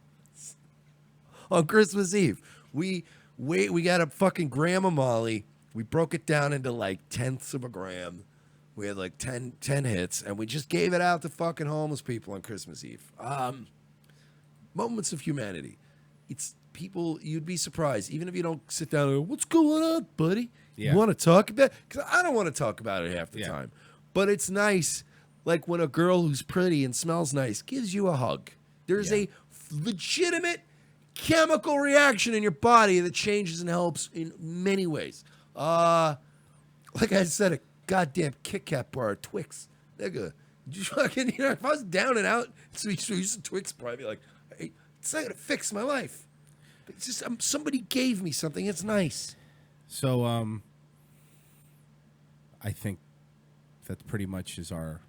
on Christmas Eve. We got a fucking gram of Molly. We broke it down into like tenths of a gram. We had like 10 hits, and we just gave it out to fucking homeless people on Christmas Eve. Moments of humanity. It's people, you'd be surprised, even if you don't sit down and go, what's going on, buddy? Yeah. You want to talk about it? Because I don't want to talk about it half the time. But it's nice, like when a girl who's pretty and smells nice gives you a hug. There's a legitimate chemical reaction in your body that changes and helps in many ways. Like I said, a goddamn Kit Kat bar, Twix, nigga. Just fucking, you know, if I was down and out, so using Twix, probably be like, hey, it's not gonna fix my life. But it's just somebody gave me something. It's nice. So, I think that pretty much is our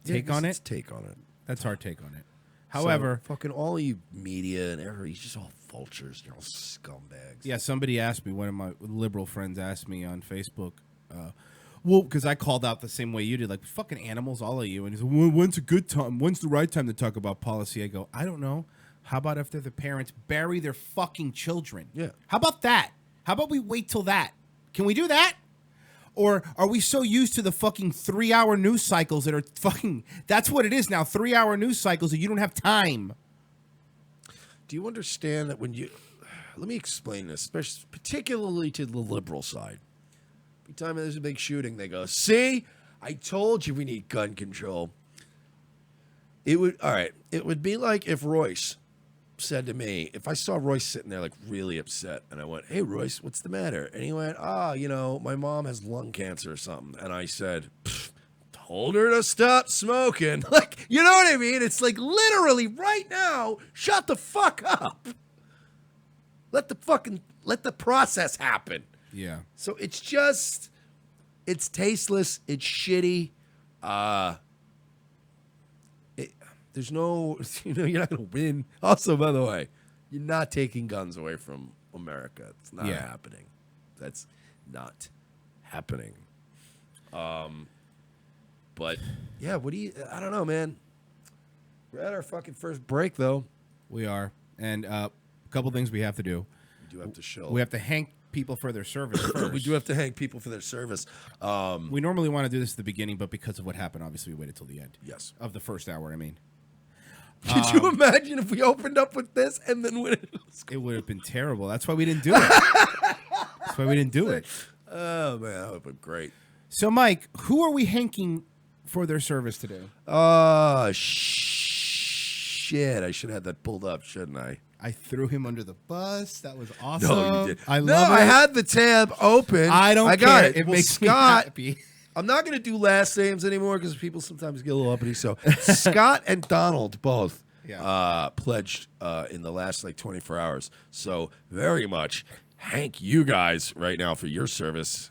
take on it. Take on it. That's our take on it. However, so, fucking all you media and everybody's just all vultures. You're all scumbags. yeah, somebody asked me, one of my liberal friends asked me on Facebook, well, because I called out the same way you did, like, fucking animals, all of you. And he said, well, when's a good time? When's the right time to talk about policy? I go, I don't know. How about if they're the parents, bury their fucking children? Yeah. How about that? How about we wait till that? Can we do that? Or are we so used to the fucking 3-hour news cycles that are fucking... That's what it is now, 3-hour news cycles that you don't have time. Do you understand that when you... Let me explain this, especially, particularly to the liberal side. Every time there's a big shooting, they go, see? I told you we need gun control. It would be like if Royce said to me, if I saw Royce sitting there like really upset, and I went, hey, Royce, what's the matter? And he went, you know, my mom has lung cancer or something. And I said, told her to stop smoking. Like, you know what I mean? It's like literally right now, shut the fuck up. Let the process happen. Yeah. So it's just, it's tasteless. It's shitty. There's no, you know, you're not going to win. Also, by the way, you're not taking guns away from America. It's not happening. That's not happening. But yeah, I don't know, man. We're at our fucking first break, though. We are. And a couple things we have to do. We do have to show. We have to thank people for their service first. We do have to thank people for their service. We normally want to do this at the beginning, but because of what happened, obviously we waited till the end. Yes. Of the first hour, I mean. Could you imagine if we opened up with this and then when it would have been terrible. That's why we didn't do it. That's why we didn't do it. Oh, man, that would have been great. So, Mike, who are we hanking for their service today? Shit. I should have that pulled up, shouldn't I? I threw him under the bus. That was awesome. No, you did. I love it. I had the tab open. I got care. it. It well, makes Scott, me happy. I'm not going to do last names anymore because people sometimes get a little uppity. So Scott and Donald both pledged in the last like 24 hours. So very much thank you guys right now for your service.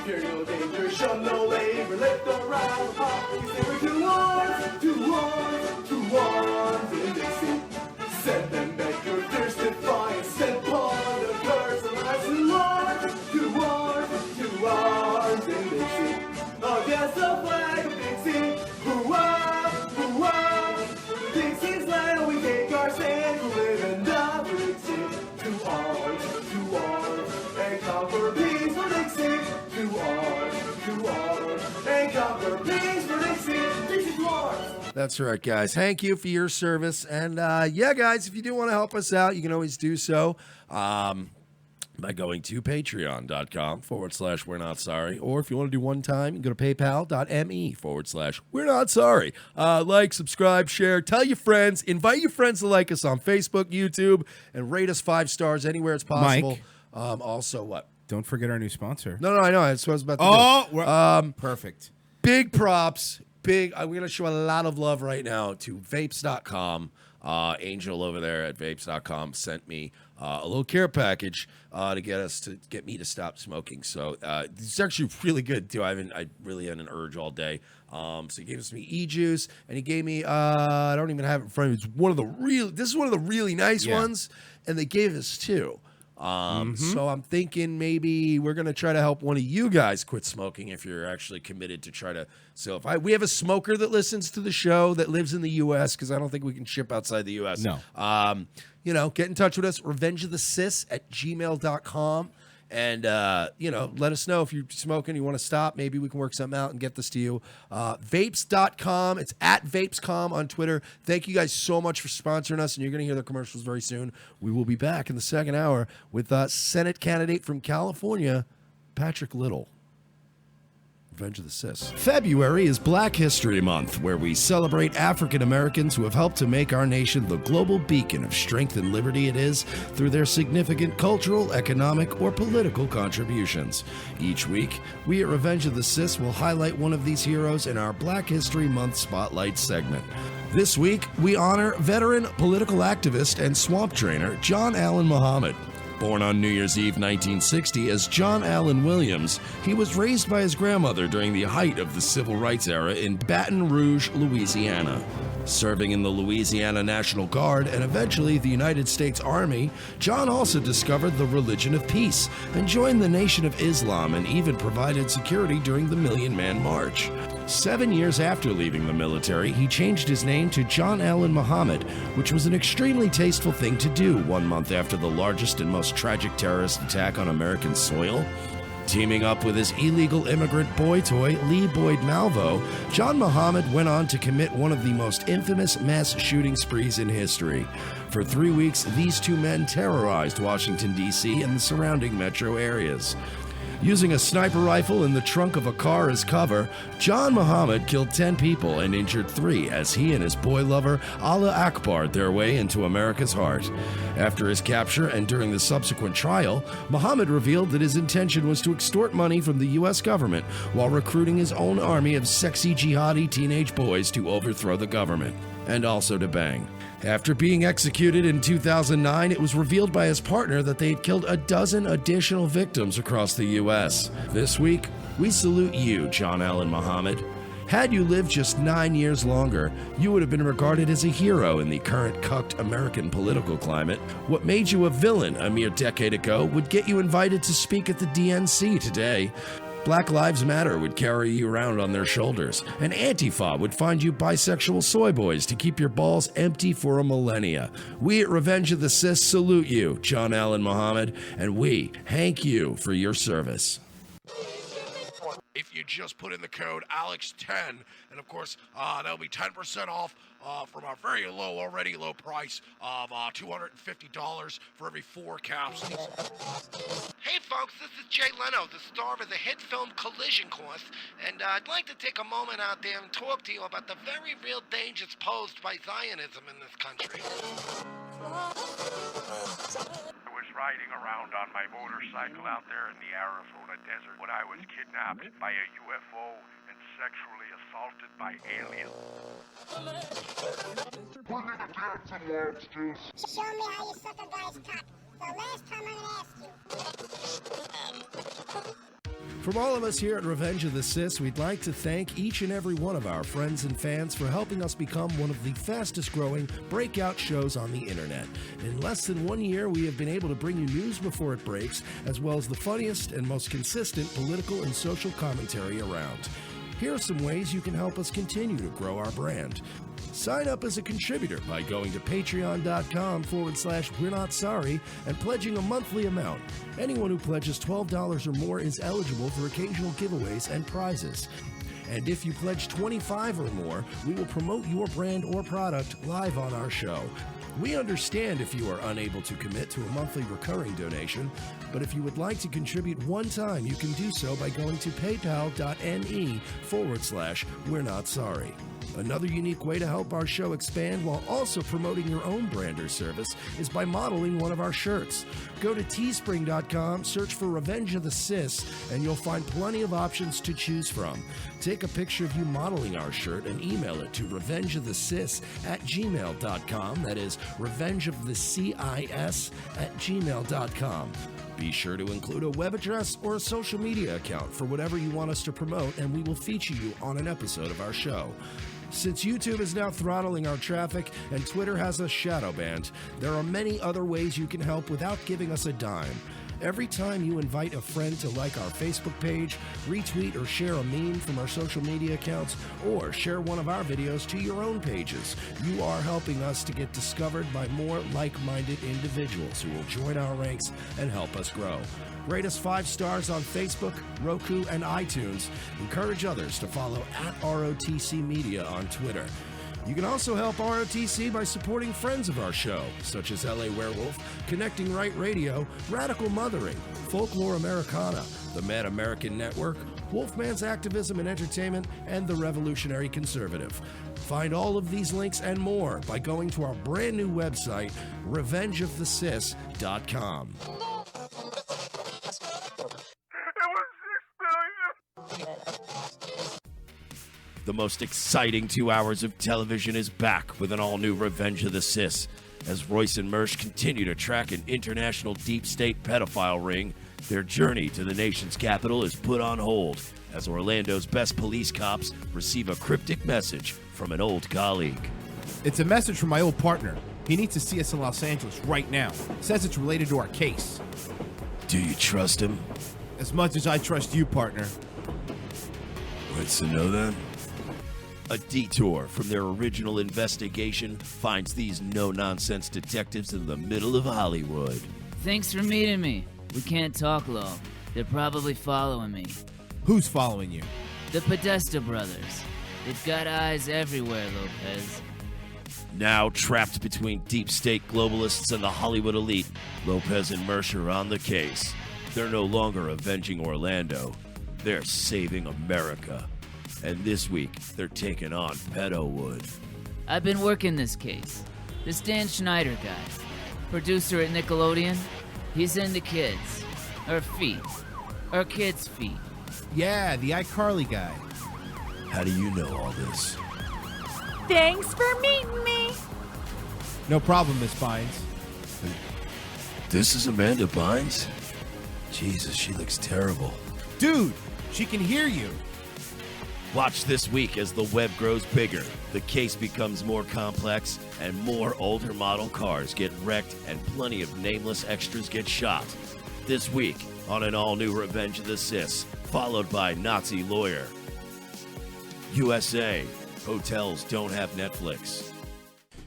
Fear no danger, shun no labor, let the round pop. Two arms in Dixie. Send them back your thirst defiance, send upon the curse of life. Two arms in Dixie. Against the flag of Dixie. Hoo-ah, hoo-ah. Dixie's land, we take our stand to live and die for Dixie. Two arms, and conquer peace for Dixie. Two arms, and conquer peace for Dixie. Dixie two arms. That's right, guys. Thank you for your service. And yeah, guys, if you do want to help us out, you can always do so by going to patreon.com/we're not sorry. Or if you want to do one time, you can go to paypal.me/we're not sorry. Like, subscribe, share, tell your friends, invite your friends to like us on Facebook, YouTube, and rate us 5 stars anywhere it's possible. Mike. Also, what? Don't forget our new sponsor. No, I know. That's what I was about to do. Perfect. Big props. we're going to show a lot of love right now to vapes.com. Angel over there at vapes.com sent me a little care package to get me to stop smoking. So it's actually really good too. I really had an urge all day. So he gave me e-juice, and he gave me I don't even have it in front of me. This is one of the really nice ones, and they gave us two. So I'm thinking maybe we're gonna try to help one of you guys quit smoking if you're actually committed to try to. So if we have a smoker that listens to the show that lives in the U.S., because I don't think we can ship outside the U.S. No. Get in touch with us, revengeofthecis@gmail.com. And, let us know if you're smoking, you want to stop. Maybe we can work something out and get this to you. Vapes.com. It's at Vapes.com on Twitter. Thank you guys so much for sponsoring us, and you're going to hear the commercials very soon. We will be back in the second hour with Senate candidate from California, Patrick Little. Revenge of the Cis. February is Black History Month, where we celebrate African Americans who have helped to make our nation the global beacon of strength and liberty it is through their significant cultural, economic, or political contributions. Each week, we at Revenge of the Cis will highlight one of these heroes in our Black History Month Spotlight segment. This week, we honor veteran political activist and swamp trainer John Allen Muhammad. Born on New Year's Eve 1960 as John Allen Williams, he was raised by his grandmother during the height of the Civil Rights era in Baton Rouge, Louisiana. Serving in the Louisiana National Guard and eventually the United States Army, John also discovered the religion of peace and joined the Nation of Islam and even provided security during the Million Man March. 7 years after leaving the military, he changed his name to John Allen Muhammad, which was an extremely tasteful thing to do 1 month after the largest and most tragic terrorist attack on American soil. Teaming up with his illegal immigrant boy toy, Lee Boyd Malvo, John Muhammad went on to commit one of the most infamous mass shooting sprees in history. For 3 weeks, these two men terrorized Washington, D.C. and the surrounding metro areas. Using a sniper rifle in the trunk of a car as cover, John Muhammad killed 10 people and injured 3 as he and his boy lover Allah Akbar'd their way into America's heart. After his capture and during the subsequent trial, Muhammad revealed that his intention was to extort money from the U.S. government while recruiting his own army of sexy jihadi teenage boys to overthrow the government, and also to bang. After being executed in 2009, it was revealed by his partner that they had killed a dozen additional victims across the U.S. This week, we salute you, John Allen Muhammad. Had you lived just 9 years longer, you would have been regarded as a hero in the current cucked American political climate. What made you a villain a mere decade ago would get you invited to speak at the DNC today. Black Lives Matter would carry you around on their shoulders, and Antifa would find you bisexual soy boys to keep your balls empty for a millennia. We at Revenge of the Cis salute you, John Allen Muhammad, and we thank you for your service. If you just put in the code ALEX10, and of course, that'll be 10% off from our very already low price of $250 for every 4 capsules. Hey folks, this is Jay Leno, the star of the hit film Collision Course, and I'd like to take a moment out there and talk to you about the very real dangers posed by Zionism in this country. I was riding around on my motorcycle out there in the Arizona desert when I was kidnapped by a UFO and sexually assaulted by aliens. Show me how you suck a guy's cock. The last time I'm gonna ask you. From all of us here at Revenge of the Cis, we'd like to thank each and every one of our friends and fans for helping us become one of the fastest growing breakout shows on the internet. In less than 1 year, we have been able to bring you news before it breaks, as well as the funniest and most consistent political and social commentary around. Here are some ways you can help us continue to grow our brand. Sign up as a contributor by going to patreon.com/We're Not Sorry and pledging a monthly amount. Anyone who pledges $12 or more is eligible for occasional giveaways and prizes. And if you pledge $25 or more, we will promote your brand or product live on our show. We understand if you are unable to commit to a monthly recurring donation, but if you would like to contribute one time, you can do so by going to paypal.me/We're Not Sorry. Another unique way to help our show expand while also promoting your own brand or service is by modeling one of our shirts. Go to teespring.com, search for Revenge of the Cis, and you'll find plenty of options to choose from. To take a picture of you modeling our shirt and email it to revengeofthecis@gmail.com. That is revengeofthecis@gmail.com. Be sure to include a web address or a social media account for whatever you want us to promote, and we will feature you on an episode of our show. Since YouTube is now throttling our traffic and Twitter has us shadow banned, there are many other ways you can help without giving us a dime. Every time you invite a friend to like our Facebook page, retweet or share a meme from our social media accounts, or share one of our videos to your own pages, you are helping us to get discovered by more like-minded individuals who will join our ranks and help us grow. Rate us 5 stars on Facebook, Roku, and iTunes. Encourage others to follow @ROTC Media on Twitter. You can also help ROTC by supporting friends of our show, such as LA Werewolf, Connecting Right Radio, Radical Mothering, Folklore Americana, the Mad American Network, Wolfman's Activism and Entertainment, and the Revolutionary Conservative. Find all of these links and more by going to our brand new website, revengeofthecis.com. The most exciting 2 hours of television is back with an all-new Revenge of the Cis. As Royce and Mersch continue to track an international deep state pedophile ring, their journey to the nation's capital is put on hold as Orlando's best police cops receive a cryptic message from an old colleague. It's a message from my old partner. He needs to see us in Los Angeles right now. Says it's related to our case. Do you trust him? As much as I trust you, partner. What's to know then? A detour from their original investigation finds these no-nonsense detectives in the middle of Hollywood. Thanks for meeting me. We can't talk long. They're probably following me. Who's following you? The Podesta brothers. They've got eyes everywhere, Lopez. Now trapped between deep state globalists and the Hollywood elite, Lopez and Mersch are on the case. They're no longer avenging Orlando. They're saving America. And this week, they're taking on Pedowood. I've been working this case. This Dan Schneider guy, producer at Nickelodeon, he's into kids. Or feet. Or kids' feet. Yeah, the iCarly guy. How do you know all this? Thanks for meeting me. No problem, Miss Bynes. This is Amanda Bynes? Jesus, she looks terrible. Dude, she can hear you. Watch this week as the web grows bigger, the case becomes more complex, and more older model cars get wrecked and plenty of nameless extras get shot. This week on an all-new Revenge of the Cis, followed by Nazi Lawyer. USA, hotels don't have Netflix.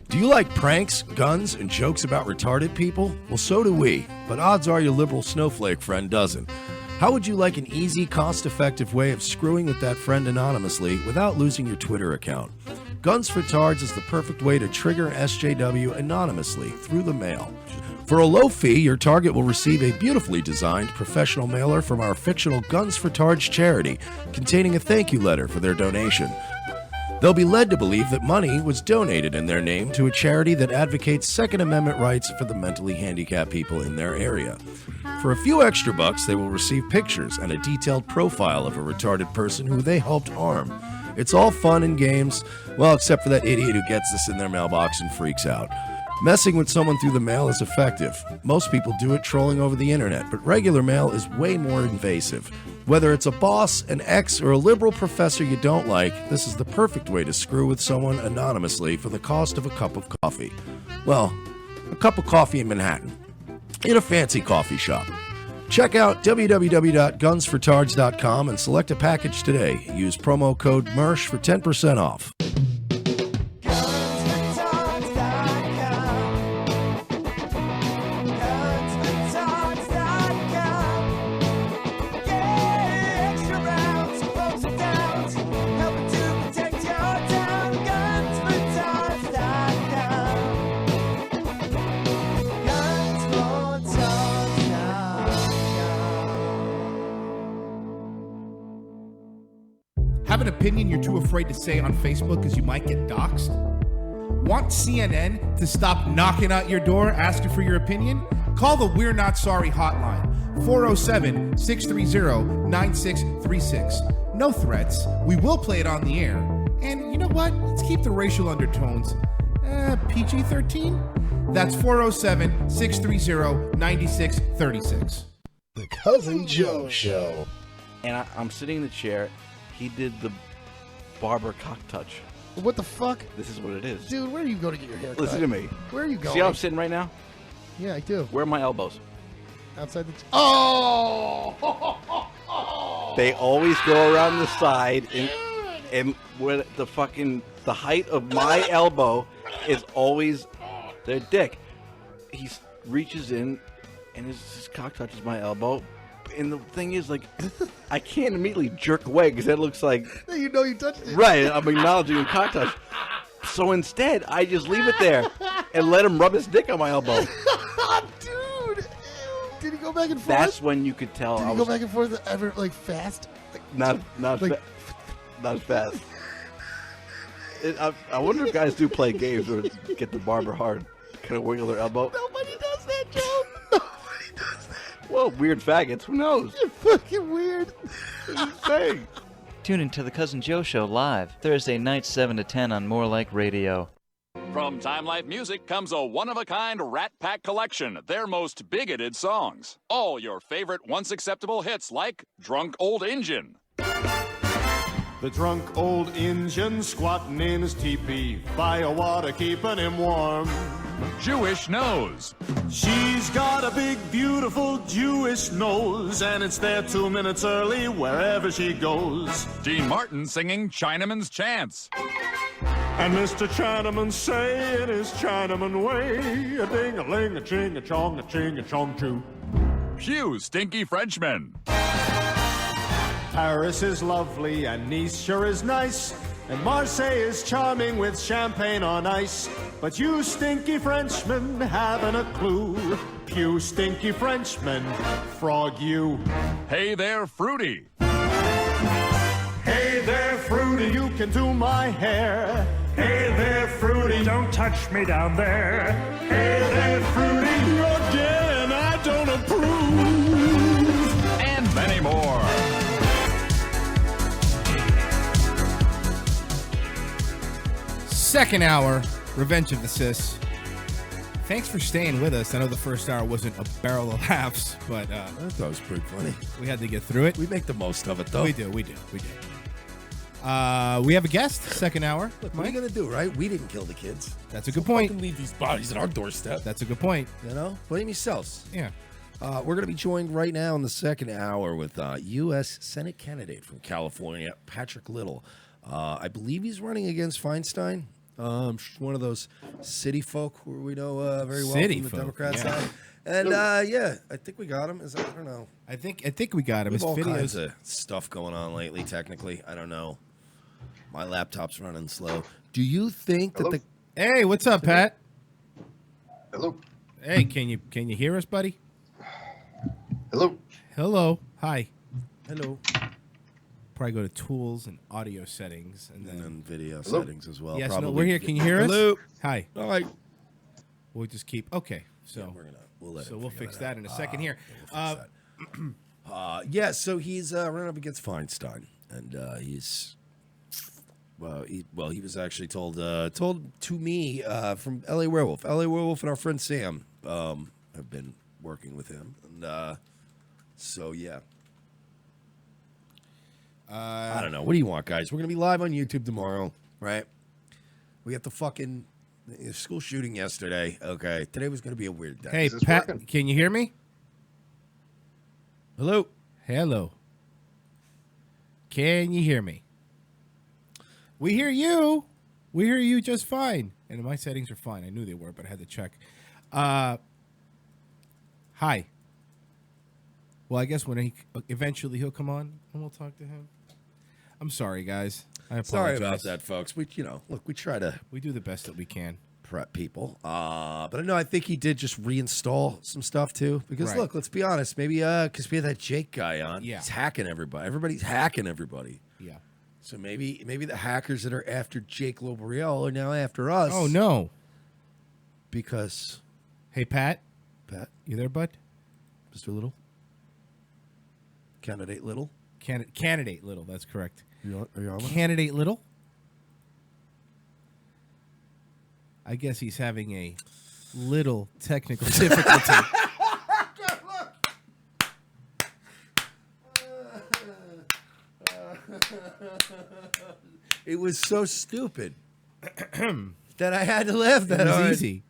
Do you like pranks, guns, and jokes about retarded people? Well, so do we, but odds are your liberal snowflake friend doesn't. How would you like an easy, cost-effective way of screwing with that friend anonymously without losing your Twitter account? Guns for Tards is the perfect way to trigger an SJW anonymously through the mail. For a low fee, your target will receive a beautifully designed professional mailer from our fictional Guns for Tards charity, containing a thank you letter for their donation. They'll be led to believe that money was donated in their name to a charity that advocates Second Amendment rights for the mentally handicapped people in their area. For a few extra bucks, they will receive pictures and a detailed profile of a retarded person who they helped harm. It's all fun and games, well, except for that idiot who gets this in their mailbox and freaks out. Messing with someone through the mail is effective. Most people do it trolling over the internet, but regular mail is way more invasive. Whether it's a boss, an ex, or a liberal professor you don't like, this is the perfect way to screw with someone anonymously for the cost of a cup of coffee. Well, a cup of coffee in Manhattan, in a fancy coffee shop. Check out www.gunsfortards.com and select a package today. Use promo code MERSH for 10% off. Have an opinion you're too afraid to say on Facebook because you might get doxxed? Want CNN to stop knocking out your door asking for your opinion? Call the We're Not Sorry hotline, 407-630-9636. No threats. We will play it on the air. And you know what? Let's keep the racial undertones PG-13. That's 407-630-9636. The Cousin Joe Show. And I'm sitting in the chair. He did the barber cock touch. What the fuck? This is what it is. Dude, where are you going to get your hair cut? Listen to me. Where are you going? See how I'm sitting right now? Yeah, I do. Where are my elbows? Outside the... Oh! They always go around the side, and where the height of my elbow is always their dick. He reaches in, and his cock touches my elbow. And the thing is, like, I can't immediately jerk away because that looks like... You know you touched it. Right, I'm acknowledging a cock touch. So instead, I just leave it there and let him rub his dick on my elbow. Dude! Did he go back and forth? That's when you could tell. Did he go back and forth ever, like, fast? Like, not like, not fast. I wonder if guys do play games or get the barber hard, kind of wiggle their elbow. Nobody does that, Joe. Nobody does that. Well, weird faggots. Who knows? You're fucking weird. What are you saying? Tune in to The Cousin Joe Show live, Thursday night 7 to 10 on More Like Radio. From Time Life Music comes a one-of-a-kind Rat Pack collection, their most bigoted songs. All your favorite once-acceptable hits like Drunk Old Injun. The drunk old Injun squatting in his teepee, fire water keeping him warm. Jewish Nose. She's got a big, beautiful Jewish nose, and it's there 2 minutes early wherever she goes. Dean Martin singing Chinaman's Chants. And Mr. Chinaman say in his Chinaman way, a ding-a-ling, a ching-a-chong, a ching-a-chong too. Hugh Stinky Frenchman. Paris is lovely and Nice sure is nice, and Marseille is charming with champagne on ice. But you stinky Frenchmen haven't a clue. You stinky Frenchmen, frog you. Hey there, Fruity. Hey there, Fruity, you can do my hair. Hey there, Fruity, don't touch me down there. Hey there, Fruity, again, I don't approve. And many more. Second hour, Revenge of the Sis. Thanks for staying with us. I know the first hour wasn't a barrel of laughs, but I thought it was pretty funny. We had to get through it. We make the most of it, though. We do. We have a guest, second hour. Look, what are you going to do, right? We didn't kill the kids. That's a good point. Fucking leave these bodies at our doorstep. That's a good point. You know? Blame yourselves. Yeah. We're going to be joined right now in the second hour with U.S. Senate candidate from California, Patrick Little. I believe he's running against Feinstein. One of those city folk who we know very well City from the folk, Democrat yeah. side. And I think we got him. I don't know. I think we got him. We His have all videos. kinds of stuff going on lately. Technically, I don't know. My laptop's running slow. Do you think that the? Hey, what's up, Pat? Hello. Hey, can you hear us, buddy? Hello. Hello. Hi. Hello. Probably go to tools and audio settings and then video settings as well. Yes, probably. no, we're here. Can you hear us? Hello. Hi. All right. We'll just keep. Okay, so we'll fix that in a second here. Yeah, so he's running up against Feinstein, and he's he was actually told to me from L.A. Werewolf. L.A. Werewolf and our friend Sam have been working with him, and so yeah. I don't know. What do you want, guys? We're gonna be live on YouTube tomorrow, right? We got the fucking school shooting yesterday. Okay, today was gonna be a weird day. Hey, Pat, can you hear me? Hello. Hello. Can you hear me? We hear you. We hear you just fine. And my settings are fine. I knew they were, but I had to check. Hi. Well, I guess when eventually he'll come on and we'll talk to him. I'm sorry, guys. I apologize. Sorry about that, folks. We try to do the best that we can. Prep people. But no, I think he did just reinstall some stuff too. Because Right. look, let's be honest. Maybe because we had that Jake guy on. Yeah. He's hacking everybody. Everybody's hacking everybody. Yeah. So maybe the hackers that are after Jake Lobriel are now after us. Oh no. Because Hey, Pat, Pat, you there, bud? Mr. Little? Candidate Little? Candidate Little, that's correct. Are you on with Candidate Little? I guess he's having a little technical difficulty. It was so stupid that I had to laugh that It was hard. easy.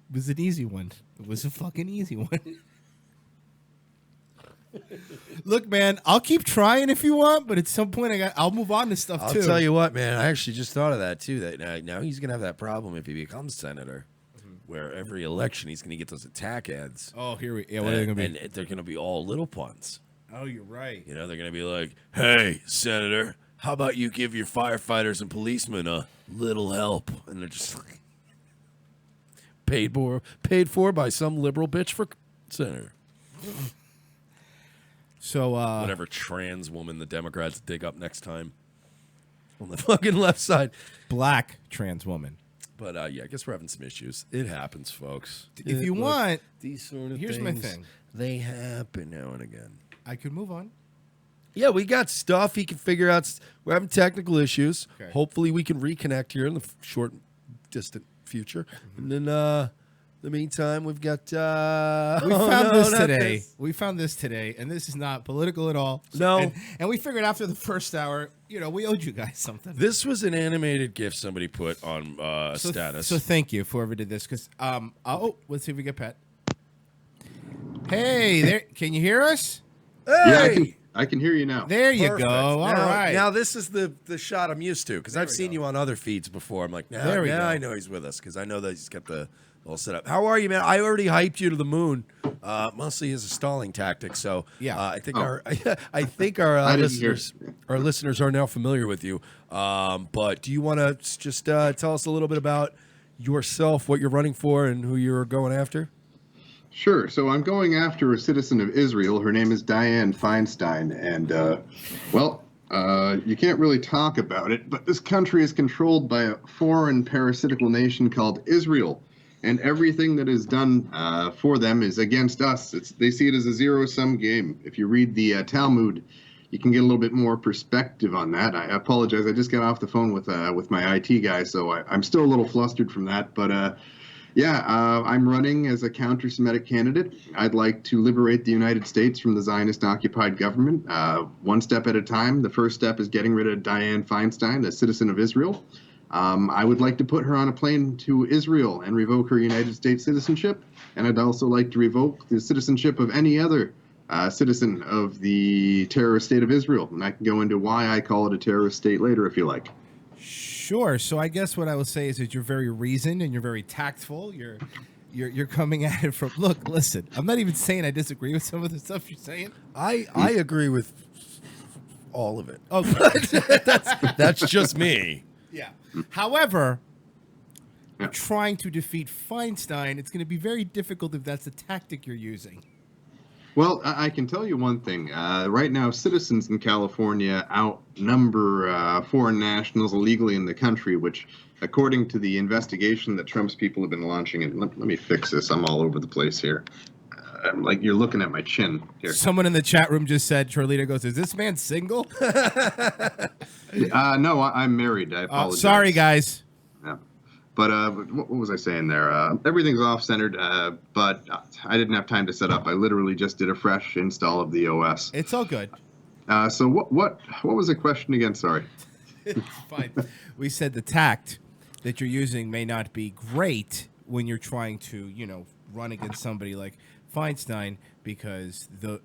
It was an easy one. It was a fucking easy one. Look, man, I'll keep trying if you want, but at some point I'll move on to stuff I'll too. tell you what, man. I actually just thought of that too. That now he's gonna have that problem if he becomes senator, where every election he's gonna get those attack ads. Oh, here we. Yeah, what are they gonna be? And they're gonna be all little puns. Oh, you're right. You know, they're gonna be like, "Hey, Senator, how about you give your firefighters and policemen a little help?" And they're just like, paid for by some liberal bitch for senator. So whatever trans woman the Democrats dig up next time on the fucking left side, black trans woman. But yeah, I guess we're having some issues. It happens, folks. If you want, these sort of here's things, my thing. They happen now and again. I could move on. Yeah, we got stuff he can figure out. We're having technical issues. Okay. Hopefully, we can reconnect here in the short, distant future. And then, in the meantime, we've got. We found this today. We found this today, and this is not political at all. No. And we figured after the first hour, we owed you guys something. This was an animated GIF somebody put on status. So thank you for whoever did this, because let's see if we get Pat. Hey, there! Can you hear us? Hey! Yeah, I can hear you now. There you Perfect. go. All now, right. Now this is the shot I'm used to because I've seen you on other feeds before. I'm like, There we go. I know he's with us because I know that he's got the all set up. How are you, man? I already hyped you to the moon, mostly as a stalling tactic. So yeah, I think I didn't our listeners are now familiar with you. But do you want to just tell us a little bit about yourself, what you're running for, and who you're going after? Sure. So I'm going after a citizen of Israel. Her name is Dianne Feinstein. And, you can't really talk about it, but this country is controlled by a foreign parasitical nation called Israel. And everything that is done for them is against us. They see it as a zero-sum game. If you read the Talmud, you can get a little bit more perspective on that. I apologize. I just got off the phone with my IT guy, so I'm still a little flustered from that. But I'm running as a counter-Semitic candidate. I'd like to liberate the United States from the Zionist-occupied government, one step at a time. The first step is getting rid of Dianne Feinstein, a citizen of Israel. I would like to put her on a plane to Israel and revoke her United States citizenship. And I'd also like to revoke the citizenship of any other citizen of the terrorist state of Israel. And I can go into why I call it a terrorist state later if you like. Sure. So I guess what I will say is that you're very reasoned and you're very tactful. You're coming at it from. Look, listen. I'm not even saying I disagree with some of the stuff you're saying. I agree with all of it. Okay. That's just me. Yeah. However, trying to defeat Feinstein, it's going to be very difficult if that's the tactic you're using. Well, I can tell you one thing. Right now, citizens in California outnumber foreign nationals illegally in the country, which, according to the investigation that Trump's people have been launching, and let me fix this. I'm all over the place here. Like you're looking at my chin here. Someone in the chat room just said, Charlita goes, is this man single? No, I'm married. I apologize. Sorry, guys. Yeah. But what was I saying there? Everything's off-centered, but I didn't have time to set up. I literally just did a fresh install of the OS. It's all good. So what was the question again? Sorry. It's fine. We said the tact that you're using may not be great when you're trying to, run against somebody like Feinstein, because the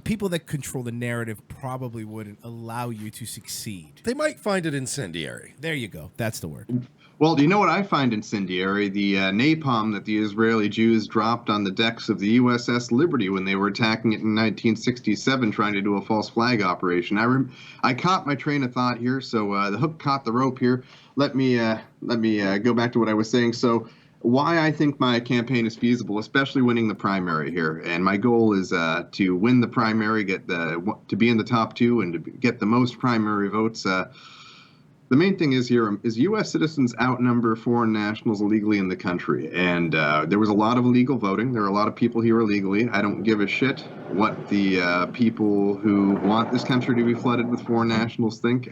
people that control the narrative probably wouldn't allow you to succeed. They might find it incendiary. There you go. That's the word. Well, do you know what I find incendiary? The napalm that the Israeli Jews dropped on the decks of the USS Liberty when they were attacking it in 1967, trying to do a false flag operation. I caught my train of thought here, so the hook caught the rope here. Let me go back to what I was saying. So, why I think my campaign is feasible, especially winning the primary here, and my goal is to win the primary, to be in the top two, and to get the most primary votes. The main thing is U.S. citizens outnumber foreign nationals illegally in the country, and there was a lot of illegal voting. There are a lot of people here illegally. I don't give a shit what the people who want this country to be flooded with foreign nationals think.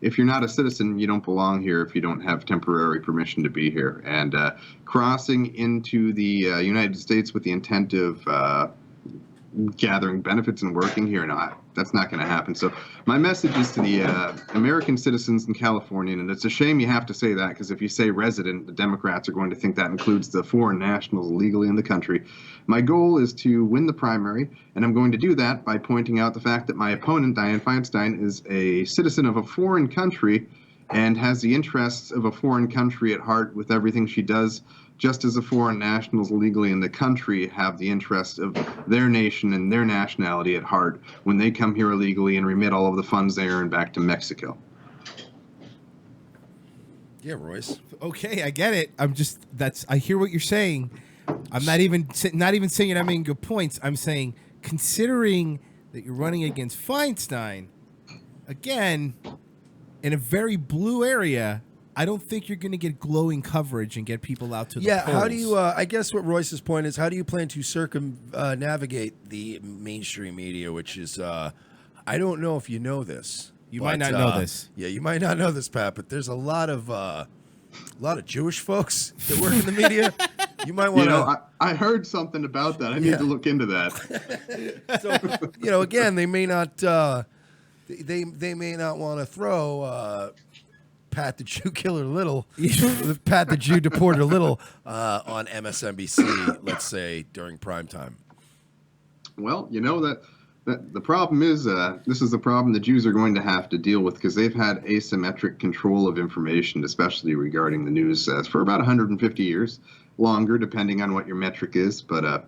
If you're not a citizen, you don't belong here if you don't have temporary permission to be here. And crossing into the United States with the intent of gathering benefits and working here, that's not going to happen. So my message is to the American citizens in California, and it's a shame you have to say that, because if you say resident, the Democrats are going to think that includes the foreign nationals illegally in the country. My goal is to win the primary, and I'm going to do that by pointing out the fact that my opponent, Dianne Feinstein, is a citizen of a foreign country and has the interests of a foreign country at heart with everything she does, just as the foreign nationals illegally in the country have the interests of their nation and their nationality at heart when they come here illegally and remit all of the funds they earn back to Mexico. Yeah, Royce. Okay, I get it. I hear what you're saying. I'm not even saying I'm making good points. I'm saying, considering that you're running against Feinstein, again, in a very blue area, I don't think you're going to get glowing coverage and get people out to the polls. How do you, I guess what Royce's point is, how do you plan to navigate the mainstream media, which is, I don't know if you know this. You might not know this. Yeah, you might not know this, Pat, but there's a lot of Jewish folks that work in the media. You might want to. I heard something about that. I need to look into that. So, again, they may not. They may not want to throw Pat the Jew Killer Little, Pat the Jew Deporter Little on MSNBC, let's say, during prime time. Well, that the problem is, this is the problem the Jews are going to have to deal with, because they've had asymmetric control of information, especially regarding the news, for about 150 years, longer, depending on what your metric is. But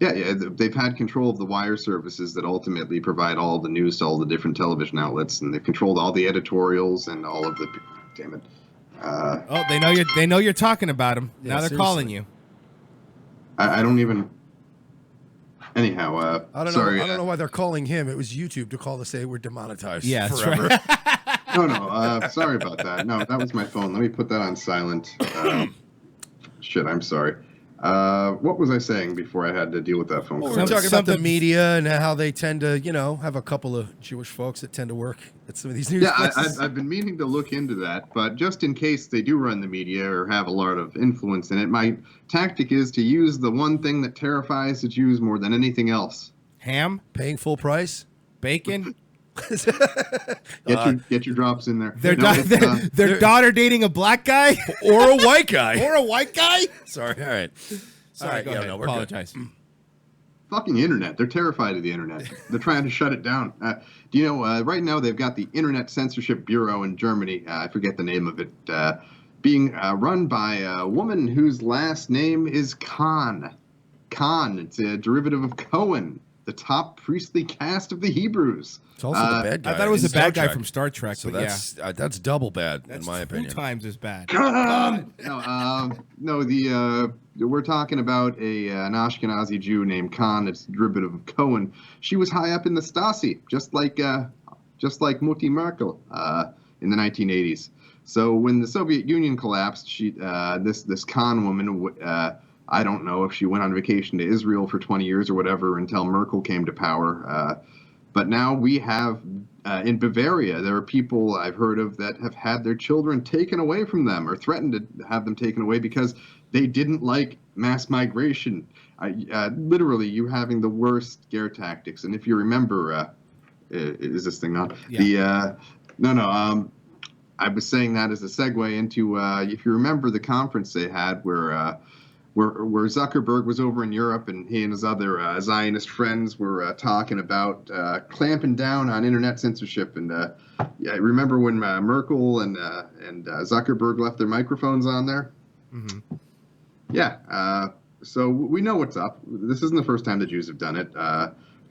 they've had control of the wire services that ultimately provide all the news to all the different television outlets, and they've controlled all the editorials and all of the. Damn it! They know you're talking about them. Yeah, now they're seriously. calling you. I don't even. Anyhow, I don't sorry. know. I don't know why they're calling him. It was YouTube to call to say we're demonetized. Yeah, that's forever. right. No, sorry about that. No, that was my phone. Let me put that on silent. Shit, I'm sorry. What was I saying before I had to deal with that phone call? We're talking about the media and how they tend to, have a couple of Jewish folks that tend to work at some of these news places. I've been meaning to look into that, but just in case they do run the media or have a lot of influence in it, my tactic is to use the one thing that terrifies the Jews more than anything else. Ham? Paying full price? Bacon? Get your drops in there. Their daughter dating a black guy? Or a white guy. Or a white guy? Sorry, all right. Sorry, go ahead. No, we're apologize. good. Fucking internet. They're terrified of the internet. They're trying to shut it down. Do you know, right now they've got the Internet Censorship Bureau in Germany, I forget the name of it, being run by a woman whose last name is Khan. Khan, it's a derivative of Cohen, the top priestly caste of the Hebrews. It's also the bad guy. I thought it was in a bad Star guy Trek. from Star Trek, So but that's double bad, that's in my opinion. 2 times as bad. We're talking about an Ashkenazi Jew named Khan. It's a derivative of Cohen. She was high up in the Stasi, just like Mutti Merkel in the 1980s. So when the Soviet Union collapsed, this Khan woman, I don't know if she went on vacation to Israel for 20 years or whatever until Merkel came to power. But now we have, in Bavaria, there are people I've heard of that have had their children taken away from them or threatened to have them taken away because they didn't like mass migration. Literally, you having the worst scare tactics. And if you remember, is this thing on? Yeah. I was saying that as a segue into, if you remember the conference they had where Zuckerberg was over in Europe and he and his other Zionist friends were talking about clamping down on internet censorship. And remember when Merkel and Zuckerberg left their microphones on there? Mm-hmm. Yeah. So we know what's up. This isn't the first time the Jews have done it.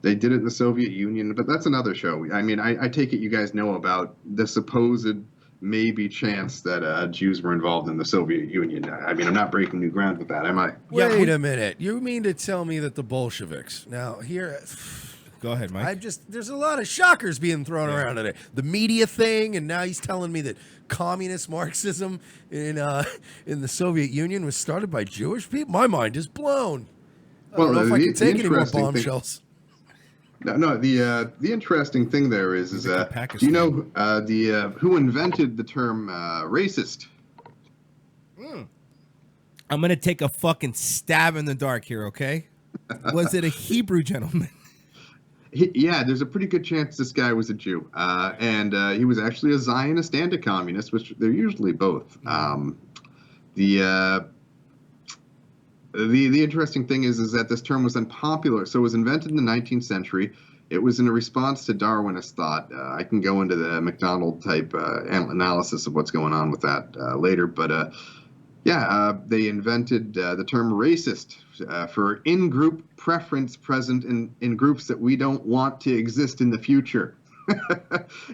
They did it in the Soviet Union, but that's another show. I mean, I take it you guys know about the supposed maybe chance that Jews were involved in the Soviet Union. I mean, I'm not breaking new ground with that, am I? Wait a minute. You mean to tell me that the Bolsheviks... Now, here... Go ahead, Mike. There's a lot of shockers being thrown around today. The media thing, and now he's telling me that communist Marxism in the Soviet Union was started by Jewish people? My mind is blown. I don't know if I can take any more bombshells. No. The interesting thing there is do you know who invented the term racist? I'm gonna take a fucking stab in the dark here, okay? Was it a Hebrew gentleman? Yeah, there's a pretty good chance this guy was a Jew, and he was actually a Zionist and a communist, which they're usually both. The interesting thing is that this term was unpopular. So it was invented in the 19th century. It was in a response to Darwinist thought. I can go into the McDonald type analysis of what's going on with that later, but they invented the term racist for in-group preference present in groups that we don't want to exist in the future.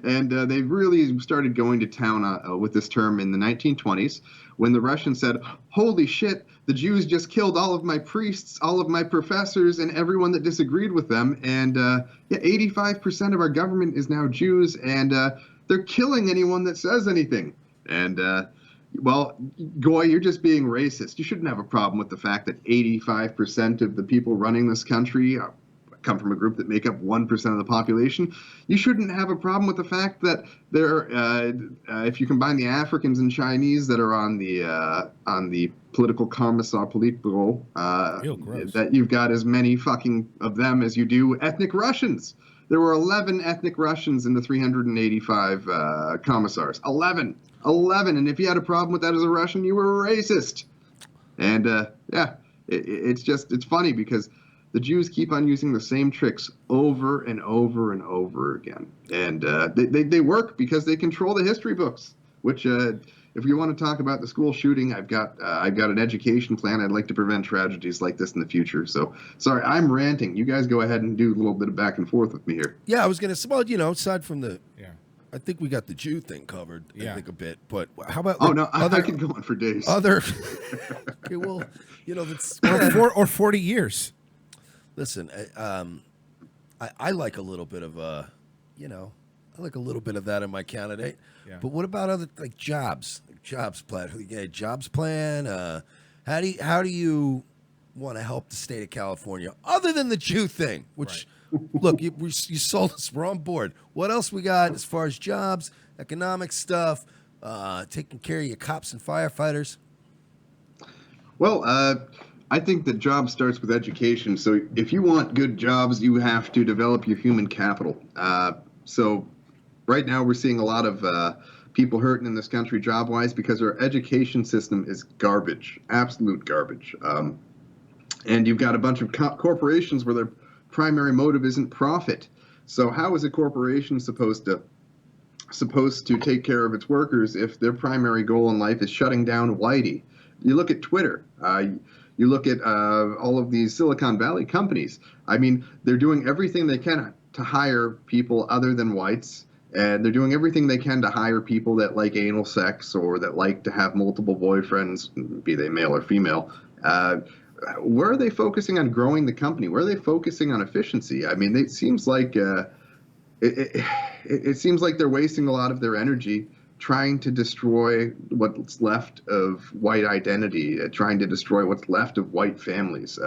And they really started going to town with this term in the 1920s when the Russians said, holy shit, the Jews just killed all of my priests, all of my professors, and everyone that disagreed with them. And 85% of our government is now Jews, and they're killing anyone that says anything. And well, Goy, you're just being racist. You shouldn't have a problem with the fact that 85% of the people running this country come from a group that make up 1% of the population. You shouldn't have a problem with the fact that if you combine the Africans and Chinese that are on the political commissar political, that you've got as many fucking of them as you do ethnic Russians. There were 11 ethnic Russians in the 385 commissars. 11, and if you had a problem with that as a Russian, you were a racist. And it's funny because the Jews keep on using the same tricks over and over and over again, and they work because they control the history books. Which, if you want to talk about the school shooting, I've got an education plan. I'd like to prevent tragedies like this in the future. So, sorry, I'm ranting. You guys go ahead and do a little bit of back and forth with me here. Yeah, I was gonna say, well, aside from the, I think we got the Jew thing covered. I think a bit, but how about? Oh no, I could go on for days. Okay, well, that's or 40 years. Listen, I like a little bit of I like a little bit of that in my candidate. Yeah. But what about other jobs? Jobs plan. Jobs plan. How do you want to help the state of California other than the Jew thing? Which, look, you sold us. We're on board. What else we got as far as jobs, economic stuff, taking care of your cops and firefighters? Well, I think that job starts with education. So if you want good jobs, you have to develop your human capital. So right now we're seeing a lot of people hurting in this country job-wise because our education system is garbage, absolute garbage. And you've got a bunch of corporations where their primary motive isn't profit. So how is a corporation supposed to take care of its workers if their primary goal in life is shutting down Whitey? You look at Twitter. You look at all of these Silicon Valley companies. I mean, they're doing everything they can to hire people other than whites, and they're doing everything they can to hire people that like anal sex or that like to have multiple boyfriends, be they male or female. Where are they focusing on growing the company? Where are they focusing on efficiency? I mean, it seems like it seems like they're wasting a lot of their energy trying to destroy what's left of white identity, trying to destroy what's left of white families.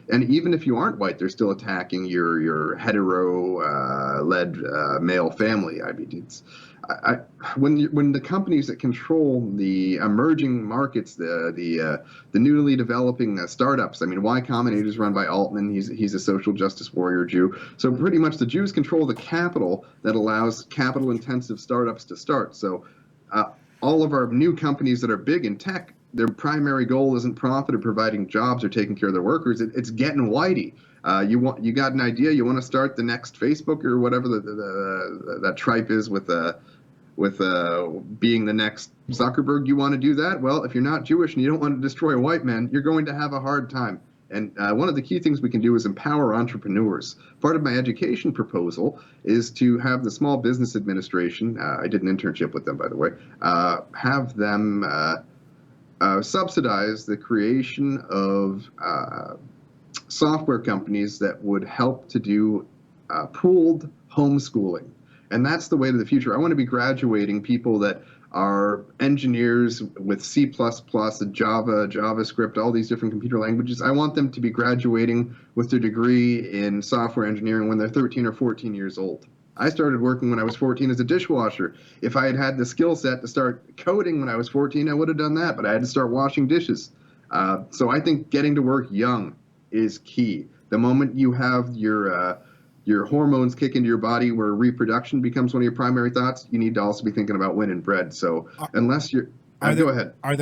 And even if you aren't white, they're still attacking your hetero-led male family. I mean, when the companies that control the emerging markets, the newly developing startups. I mean, Y Combinator is run by Altman. He's a social justice warrior Jew. So pretty much the Jews control the capital that allows capital-intensive startups to start. So all of our new companies that are big in tech, their primary goal isn't profit or providing jobs or taking care of their workers. It's getting whitey. You got an idea? You want to start the next Facebook or whatever that tripe is with being the next Zuckerberg. You want to do that? Well, if you're not Jewish and you don't want to destroy white men, you're going to have a hard time. And one of the key things we can do is empower entrepreneurs. Part of my education proposal is to have the Small Business Administration, I did an internship with them, by the way, have them subsidize the creation of software companies that would help to do pooled homeschooling. And that's the way to the future. I want to be graduating people that are engineers with C++, Java, JavaScript, all these different computer languages. I want them to be graduating with their degree in software engineering when they're 13 or 14 years old. I started working when I was 14 as a dishwasher. If I had had the skill set to start coding when I was 14, I would have done that, but I had to start washing dishes. So I think getting to work young is key. The moment you have your hormones kick into your body where reproduction becomes one of your primary thoughts, you need to also be thinking about winning bread. So unless you're... go ahead. Are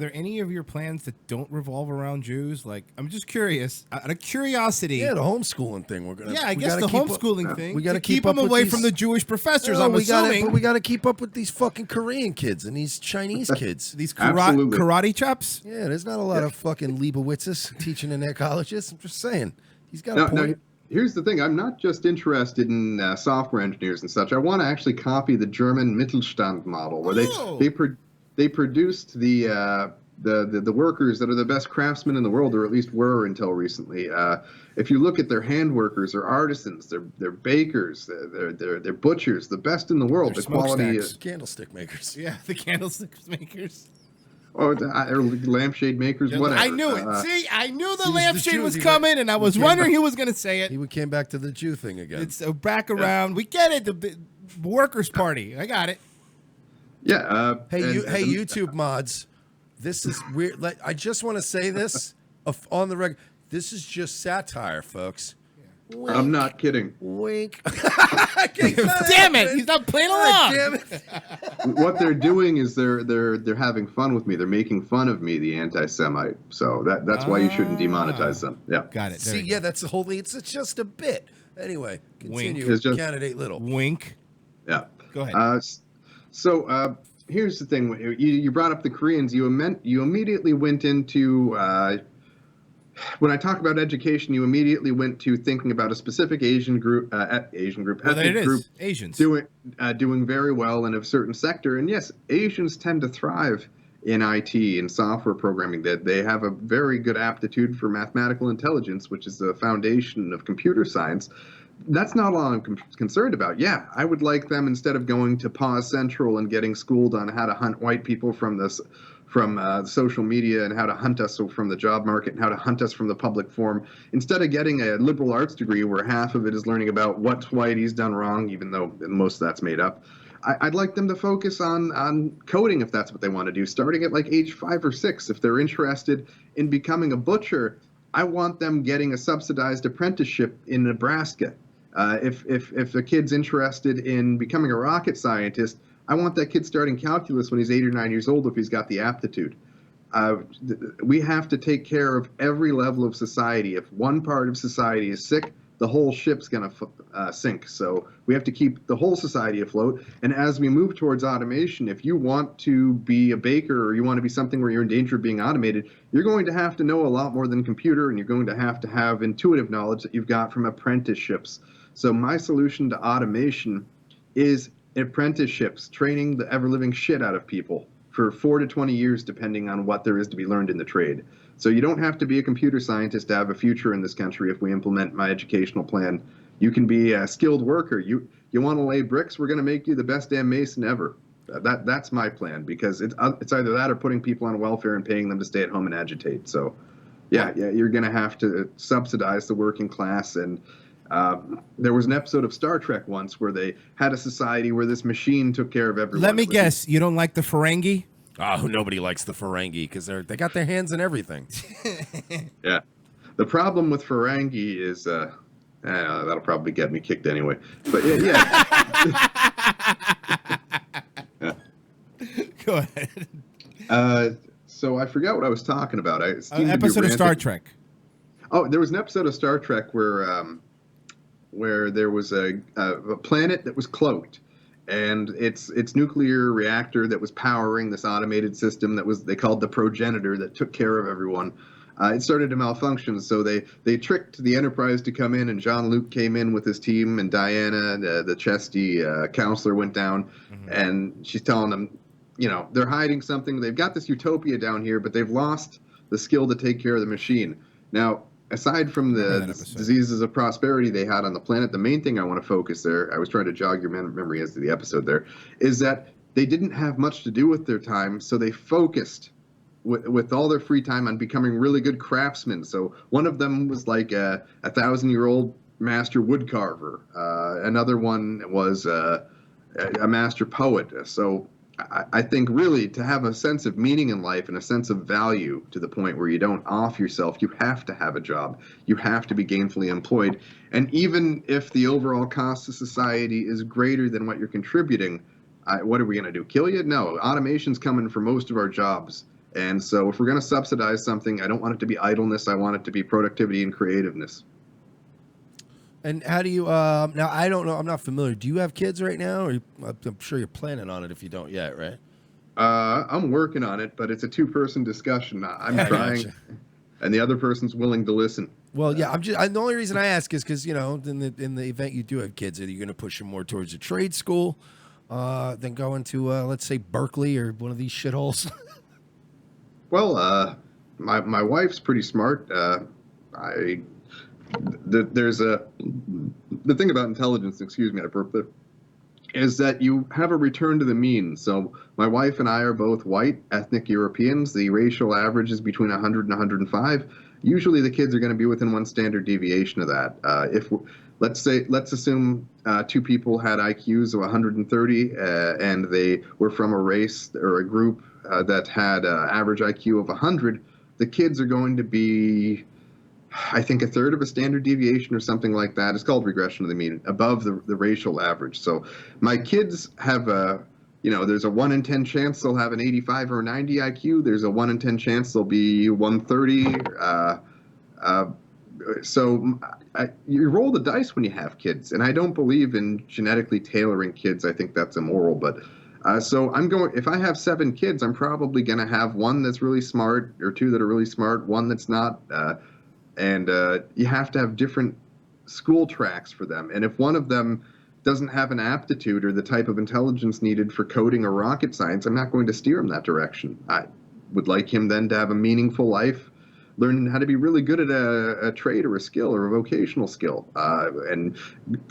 there any of your plans that don't revolve around Jews? Like, I'm just curious, out of curiosity. Yeah, the homeschooling thing. I guess the homeschooling thing. We got to keep up them with away these- from the Jewish professors. No, I'm we gotta- assuming. but we got to keep up with these fucking Korean kids and these Chinese kids. These karate chops. Yeah, there's not a lot of fucking Leibowitzes teaching in their colleges. I'm just saying. He's got a point. Now, here's the thing. I'm not just interested in software engineers and such. I want to actually copy the German Mittelstand model, where they produced the workers that are the best craftsmen in the world, or at least were until recently. If you look at their hand workers, they're artisans, they're bakers, they're butchers, the best in the world. They're The quality is candlestick makers. Yeah, the candlestick makers. or lampshade makers, whatever. I knew it. See, I knew the See, lampshade Jews, was he coming, and I was came wondering back- who was going to say it. He came back to the Jew thing again. It's back around. We get it. The workers' party. I got it. Yeah. Hey, YouTube mods. This is weird. Like, I just want to say this on the record. This is just satire, folks. I'm not kidding. Wink. Damn it! He's not playing along. Damn it. What they're doing is they're having fun with me. They're making fun of me, the anti-Semite. So that's why you shouldn't demonetize them. Yeah. Got it. See, yeah, that's the whole thing. It's just a bit. Anyway, continue. It's just- Candidate Little. Wink. Yeah. Go ahead. So here's the thing. You brought up the Koreans. You immediately went into when I talk about education, you immediately went to thinking about a specific Asian group, ethnic group, Asians doing very well in a certain sector. And yes, Asians tend to thrive in IT and software programming. That they have a very good aptitude for mathematical intelligence, which is the foundation of computer science. That's not all I'm concerned about. Yeah, I would like them, instead of going to Pause Central and getting schooled on how to hunt white people from social media and how to hunt us from the job market and how to hunt us from the public forum, instead of getting a liberal arts degree where half of it is learning about what Whitey's done wrong, even though most of that's made up, I'd like them to focus on coding if that's what they want to do, starting at like age 5 or 6. If they're interested in becoming a butcher, I want them getting a subsidized apprenticeship in Nebraska. If the kid's interested in becoming a rocket scientist, I want that kid starting calculus when he's 8 or 9 years old if he's got the aptitude. We have to take care of every level of society. If one part of society is sick, the whole ship's going to sink. So we have to keep the whole society afloat. And as we move towards automation, if you want to be a baker or you want to be something where you're in danger of being automated, you're going to have to know a lot more than computer, and you're going to have intuitive knowledge that you've got from apprenticeships. So my solution to automation is apprenticeships, training the ever-living shit out of people for 4 to 20 years, depending on what there is to be learned in the trade. So you don't have to be a computer scientist to have a future in this country if we implement my educational plan. You can be a skilled worker. You want to lay bricks, we're going to make you the best damn mason ever. That's my plan, because it's either that or putting people on welfare and paying them to stay at home and agitate. So yeah, you're going to have to subsidize the working class. And there was an episode of Star Trek once where they had a society where this machine took care of everyone. Let me guess. You don't like the Ferengi? Oh, nobody likes the Ferengi because they got their hands in everything. Yeah. The problem with Ferengi is that'll probably get me kicked anyway. But yeah. Go ahead. So I forgot what I was talking about. Episode of Star Trek. Oh, there was an episode of Star Trek where there was a planet that was cloaked, and its nuclear reactor that was powering this automated system they called the progenitor that took care of everyone. It started to malfunction, so they tricked the Enterprise to come in, and Jean-Luc came in with his team, and Diana, the chesty counselor, went down, and she's telling them, they're hiding something. They've got this utopia down here, but they've lost the skill to take care of the machine. Now, aside from the diseases of prosperity they had on the planet, the main thing I want to focus there, I was trying to jog your memory as to the episode there, is that they didn't have much to do with their time, so they focused with all their free time on becoming really good craftsmen. So one of them was like a 1,000-year-old master woodcarver. Another one was a master poet. So I think really to have a sense of meaning in life and a sense of value to the point where you don't off yourself, you have to have a job. You have to be gainfully employed. And even if the overall cost to society is greater than what you're contributing, what are we going to do? Kill you? No. Automation's coming for most of our jobs. And so if we're going to subsidize something, I don't want it to be idleness. I want it to be productivity and creativeness. And how do you, now I don't know, I'm not familiar. Do you have kids right now? Or I'm sure you're planning on it if you don't yet, right? I'm working on it, but it's a two-person discussion. I'm trying, and the other person's willing to listen. Well, yeah, the only reason I ask is because, you know, in the event you do have kids, are you going to push them more towards a trade school than going to, let's say, Berkeley or one of these shitholes? Well, my wife's pretty smart. There's the thing about intelligence, excuse me, I burped there, is that you have a return to the mean. So my wife and I are both white, ethnic Europeans. The racial average is between 100 and 105. Usually the kids are going to be within one standard deviation of that. Let's assume two people had IQs of 130 and they were from a race or a group that had average IQ of 100, the kids are going to be, I think, a third of a standard deviation or something like that. It's called regression to the mean, above the racial average. So my kids have there's a 1 in 10 chance they'll have an 85 or 90 IQ. There's a 1 in 10 chance they'll be 130. So you roll the dice when you have kids. And I don't believe in genetically tailoring kids. I think that's immoral. But so if I have 7 kids, I'm probably going to have one that's really smart or 2 that are really smart, one that's not. And you have to have different school tracks for them. And if one of them doesn't have an aptitude or the type of intelligence needed for coding or rocket science, I'm not going to steer him that direction. I would like him then to have a meaningful life, learn how to be really good at a trade or a skill or a vocational skill, and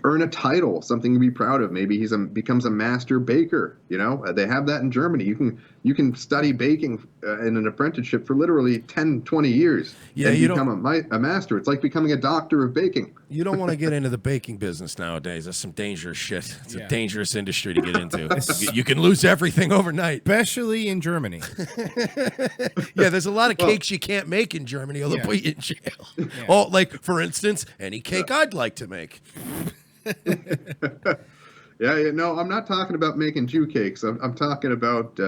earn a title, something to be proud of. Maybe he becomes a master baker. You know, they have that in Germany. You can study baking in an apprenticeship for literally 10, 20 years and become a master. It's like becoming a doctor of baking. You don't want to get into the baking business nowadays. That's some dangerous shit. It's a dangerous industry to get into. You can lose everything overnight. Especially in Germany. Yeah, there's a lot of cakes you can't make in Germany or they'll put you in jail. Yeah. Oh, like, for instance, any cake I'd like to make. No, I'm not talking about making Jew cakes. I'm talking about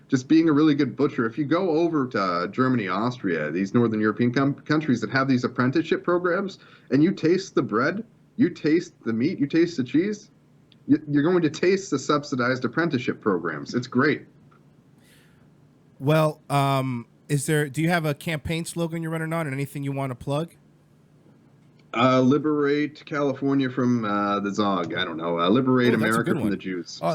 just being a really good butcher. If you go over to Germany, Austria, these Northern European countries that have these apprenticeship programs, and you taste the bread, you taste the meat, you taste the cheese, you're going to taste the subsidized apprenticeship programs. It's great. Well, do you have a campaign slogan you're running on and anything you want to plug? Liberate California from the Zog. I don't know. Liberate America from the Jews. Oh,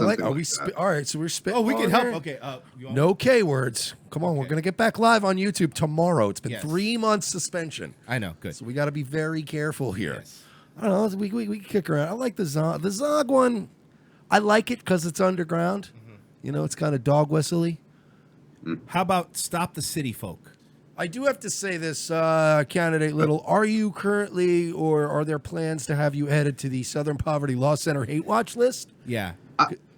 all right, so we're spitting. Oh, we can help. Okay. No K words. Come on, we're going to get back live on YouTube tomorrow. It's been 3 months suspension. I know. Good. So we got to be very careful here. Yes. I don't know. We can kick around. I like the Zog. The Zog one, I like it because it's underground. Mm-hmm. You know, it's kind of dog whistly. How about Stop the City Folk? I do have to say this, candidate Little. Are you currently, or are there plans to have you added to the Southern Poverty Law Center hate watch list? Yeah.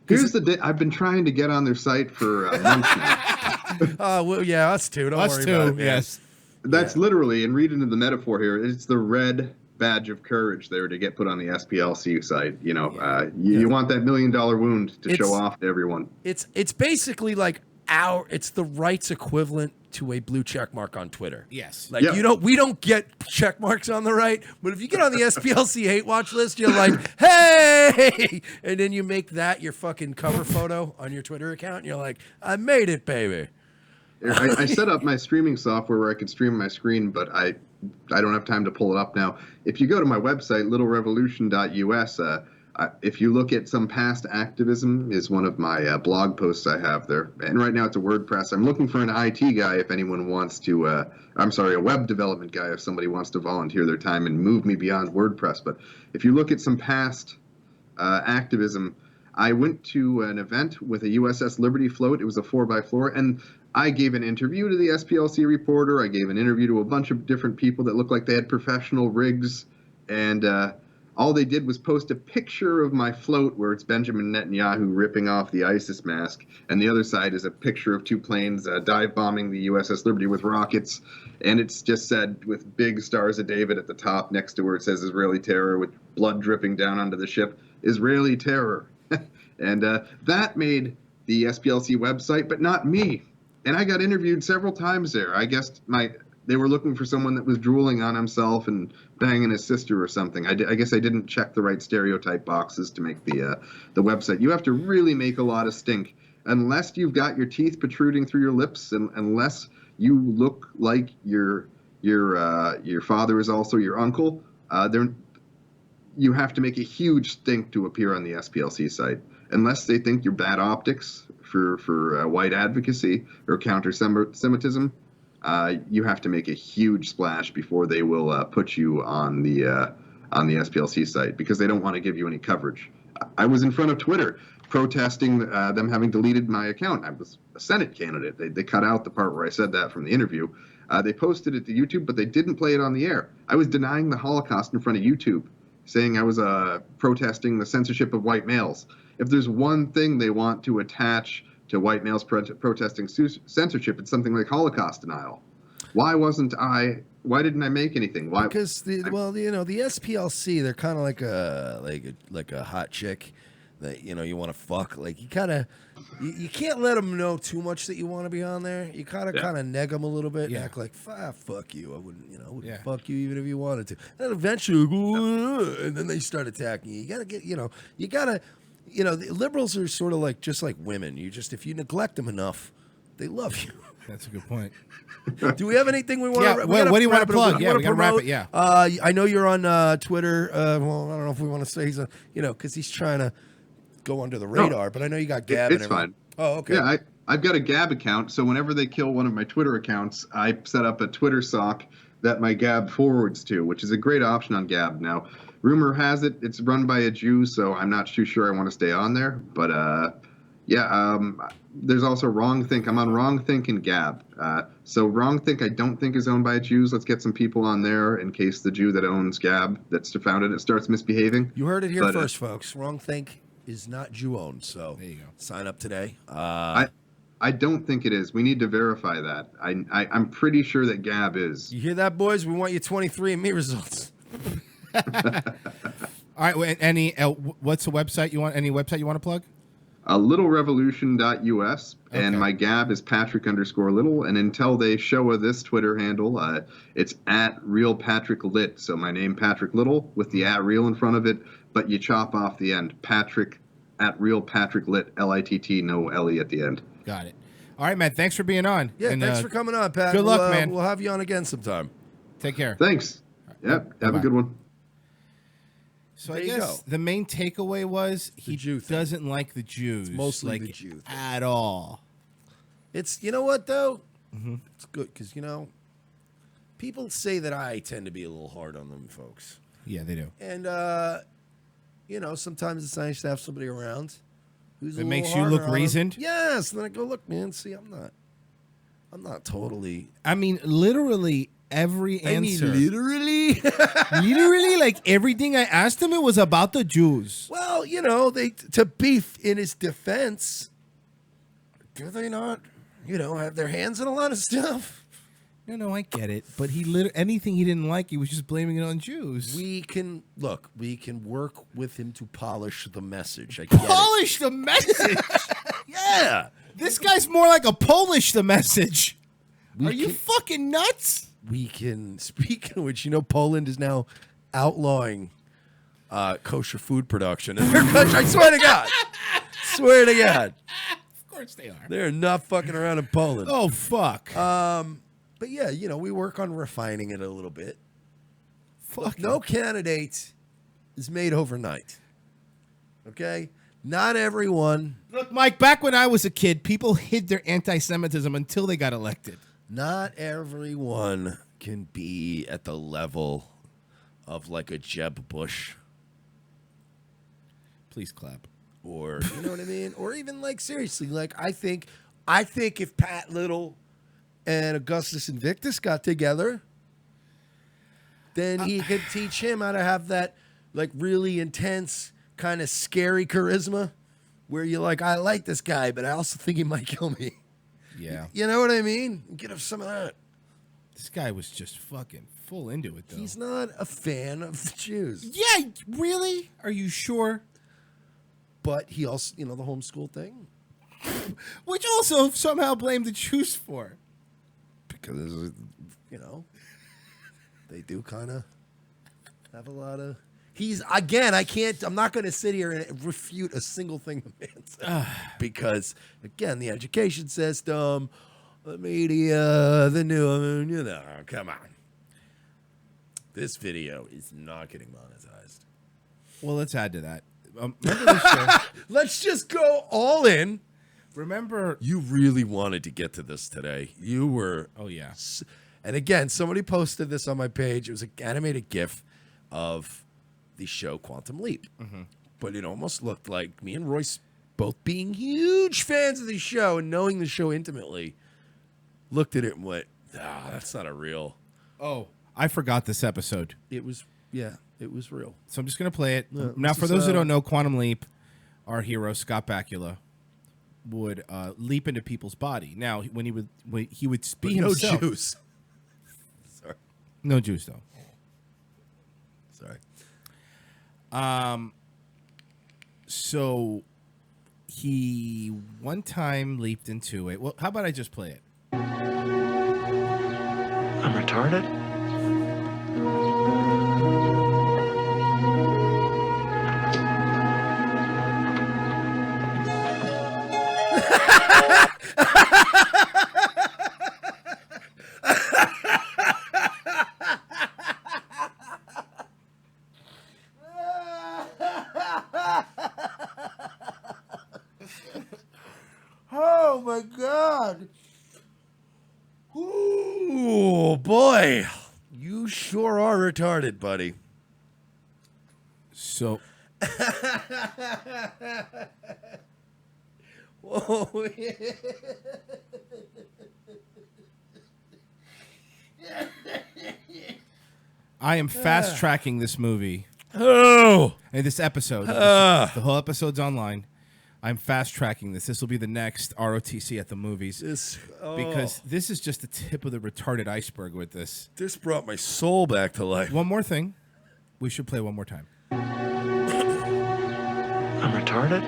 Here's the I've been trying to get on their site for months now. Well, yeah, us too. Don't worry about it. Yes. That's literally, and read into the metaphor here, it's the red badge of courage there to get put on the SPLC site. You know, you want that $1 million wound to show off to everyone. It's basically like it's the rights equivalent to a blue check mark on Twitter. Yes. Like we don't get check marks on the right, but if you get on the SPLC hate watch list, you're like, hey, and then you make that your fucking cover photo on your Twitter account, and you're like, I made it, baby. I set up my streaming software where I could stream my screen, but I don't have time to pull it up now. If you go to my website, littlerevolution.us, if you look at some past activism is one of my blog posts I have there. And right now it's a WordPress. I'm looking for an IT guy if anyone wants to, a web development guy if somebody wants to volunteer their time and move me beyond WordPress. But if you look at some past activism, I went to an event with a USS Liberty float. It was a 4x4, and I gave an interview to the SPLC reporter. I gave an interview to a bunch of different people that looked like they had professional rigs, and all they did was post a picture of my float where it's Benjamin Netanyahu ripping off the ISIS mask, and the other side is a picture of two planes dive bombing the USS Liberty with rockets, and it's just said with big stars of David at the top next to where it says Israeli terror with blood dripping down onto the ship, Israeli terror. And that made the SPLC website, but not me. And I got interviewed several times there. I guess they were looking for someone that was drooling on himself and banging his sister or something. I guess I didn't check the right stereotype boxes to make the website. You have to really make a lot of stink. Unless you've got your teeth protruding through your lips, and unless you look like your father is also your uncle, you have to make a huge stink to appear on the SPLC site. Unless they think you're bad optics for white advocacy or counter-Semitism, you have to make a huge splash before they will put you on the SPLC site, because they don't want to give you any coverage. I was in front of Twitter protesting them having deleted my account. I was a Senate candidate. They cut out the part where I said that from the interview. They posted it to YouTube, but they didn't play it on the air. I was denying the Holocaust in front of YouTube, saying I was protesting the censorship of white males. If there's one thing they want to attach to white males protesting censorship, it's something like Holocaust denial. Why didn't I make anything? Why? Because the SPLC, they're kind of like a hot chick that you want to fuck. Like you can't let them know too much that you want to be on there. You kind of neg them a little bit, and act like fuck you. I wouldn't fuck you even if you wanted to. And eventually, and then they start attacking you. You gotta the liberals are sort of like just like women. If you neglect them enough, they love you. That's a good point. Do we have anything we want to? What do you want to plug? Yeah, we got to wrap it. Yeah. I know you're on Twitter. Well, I don't know if we want to say he's on. Because he's trying to go under the radar. But I know you got Gab. It's fine. Oh, okay. Yeah, I've got a Gab account. So whenever they kill one of my Twitter accounts, I set up a Twitter sock that my Gab forwards to, which is a great option on Gab now. Rumor has it it's run by a Jew, so I'm not too sure I want to stay on there. But there's also WrongThink. I'm on WrongThink and Gab. So WrongThink I don't think is owned by Jews. Let's get some people on there in case the Jew that owns Gab, that's founded it, starts misbehaving. You heard it here first, folks. WrongThink is not Jew-owned, so there you go. Sign up today. I don't think it is. We need to verify that. I'm pretty sure that Gab is. You hear that, boys? We want your 23andMe results. All right. What's the website you want? Any website you want to plug? littlerevolution.us, and my Gab is Patrick_Little. And until they show this Twitter handle, it's @RealPatrickLitt. So my name, Patrick Little, with the @real in front of it, but you chop off the end. Patrick @RealPatrickLitt, LITT, no LE at the end. Got it. All right, man. Thanks for being on. Yeah, thanks for coming on, Pat. Good luck, man. We'll have you on again sometime. Take care. Thanks. Yep. Have a good one. So I guess the main takeaway was he doesn't like the Jews. It's mostly the Jews at all. It's what though. It's good because people say that I tend to be a little hard on them folks. Yeah, they do. And sometimes it's nice to have somebody around who's it makes you look reasoned. Yes, and then I go, look, man. See, I'm not totally. I mean, literally. Every answer. Literally, like everything I asked him, it was about the Jews. Well, to beef in his defense, do they not, have their hands in a lot of stuff? No, I get it. But anything he didn't like, he was just blaming it on Jews. We can work with him to polish the message. Polish the message? Yeah. This guy's more like a Polish the message. Are you fucking nuts? We can, speaking of which, Poland is now outlawing kosher food production in their country. I swear to God. Swear to God. Of course they are. They're not fucking around in Poland. Oh, fuck. But yeah, we work on refining it a little bit. Look, no candidate is made overnight. Okay? Not everyone. Look, Mike, back when I was a kid, people hid their anti-Semitism until they got elected. Not everyone can be at the level of like a Jeb Bush. Please clap. or you know what I mean? Or even like seriously, like I think if Pat Little and Augustus Invictus got together, then he could teach him how to have that like really intense, kind of scary charisma where you're like, I like this guy, but I also think he might kill me. Yeah. You know what I mean? Get him some of that. This guy was just fucking full into it, though. He's not a fan of the Jews. Yeah, really? Are you sure? But he also, the homeschool thing. Which also somehow blamed the Jews for. Because, they do kind of have a lot of... I'm not going to sit here and refute a single thing the man said. Because, again, the education system, the media, the news, come on. This video is not getting monetized. Well, let's add to that. Remember this show? Let's just go all in. Remember... You really wanted to get to this today. You were... Oh, yeah. And again, somebody posted this on my page. It was an animated GIF of the show Quantum Leap. Mm-hmm. But it almost looked like me and Royce both being huge fans of the show and knowing the show intimately, looked at it and went, that's not a real... Oh, I forgot this episode. It was real. So I'm just going to play it. Yeah, now, this for is, those who don't know, Quantum Leap, our hero, Scott Bakula, would leap into people's body. Now, when he would be But himself. no Jews. Sorry. No Jews, though. Sorry. So he one time leaped into it. Well, how about I just play it? I'm retarded? Oh my God. Ooh, boy. You sure are retarded, buddy. So whoa. I am fast tracking this movie. Oh. And this episode. The whole episode's online. I'm fast tracking this. This will be the next ROTC at the movies. Because this is just the tip of the retarded iceberg with this. This brought my soul back to life. One more thing. We should play one more time. I'm retarded?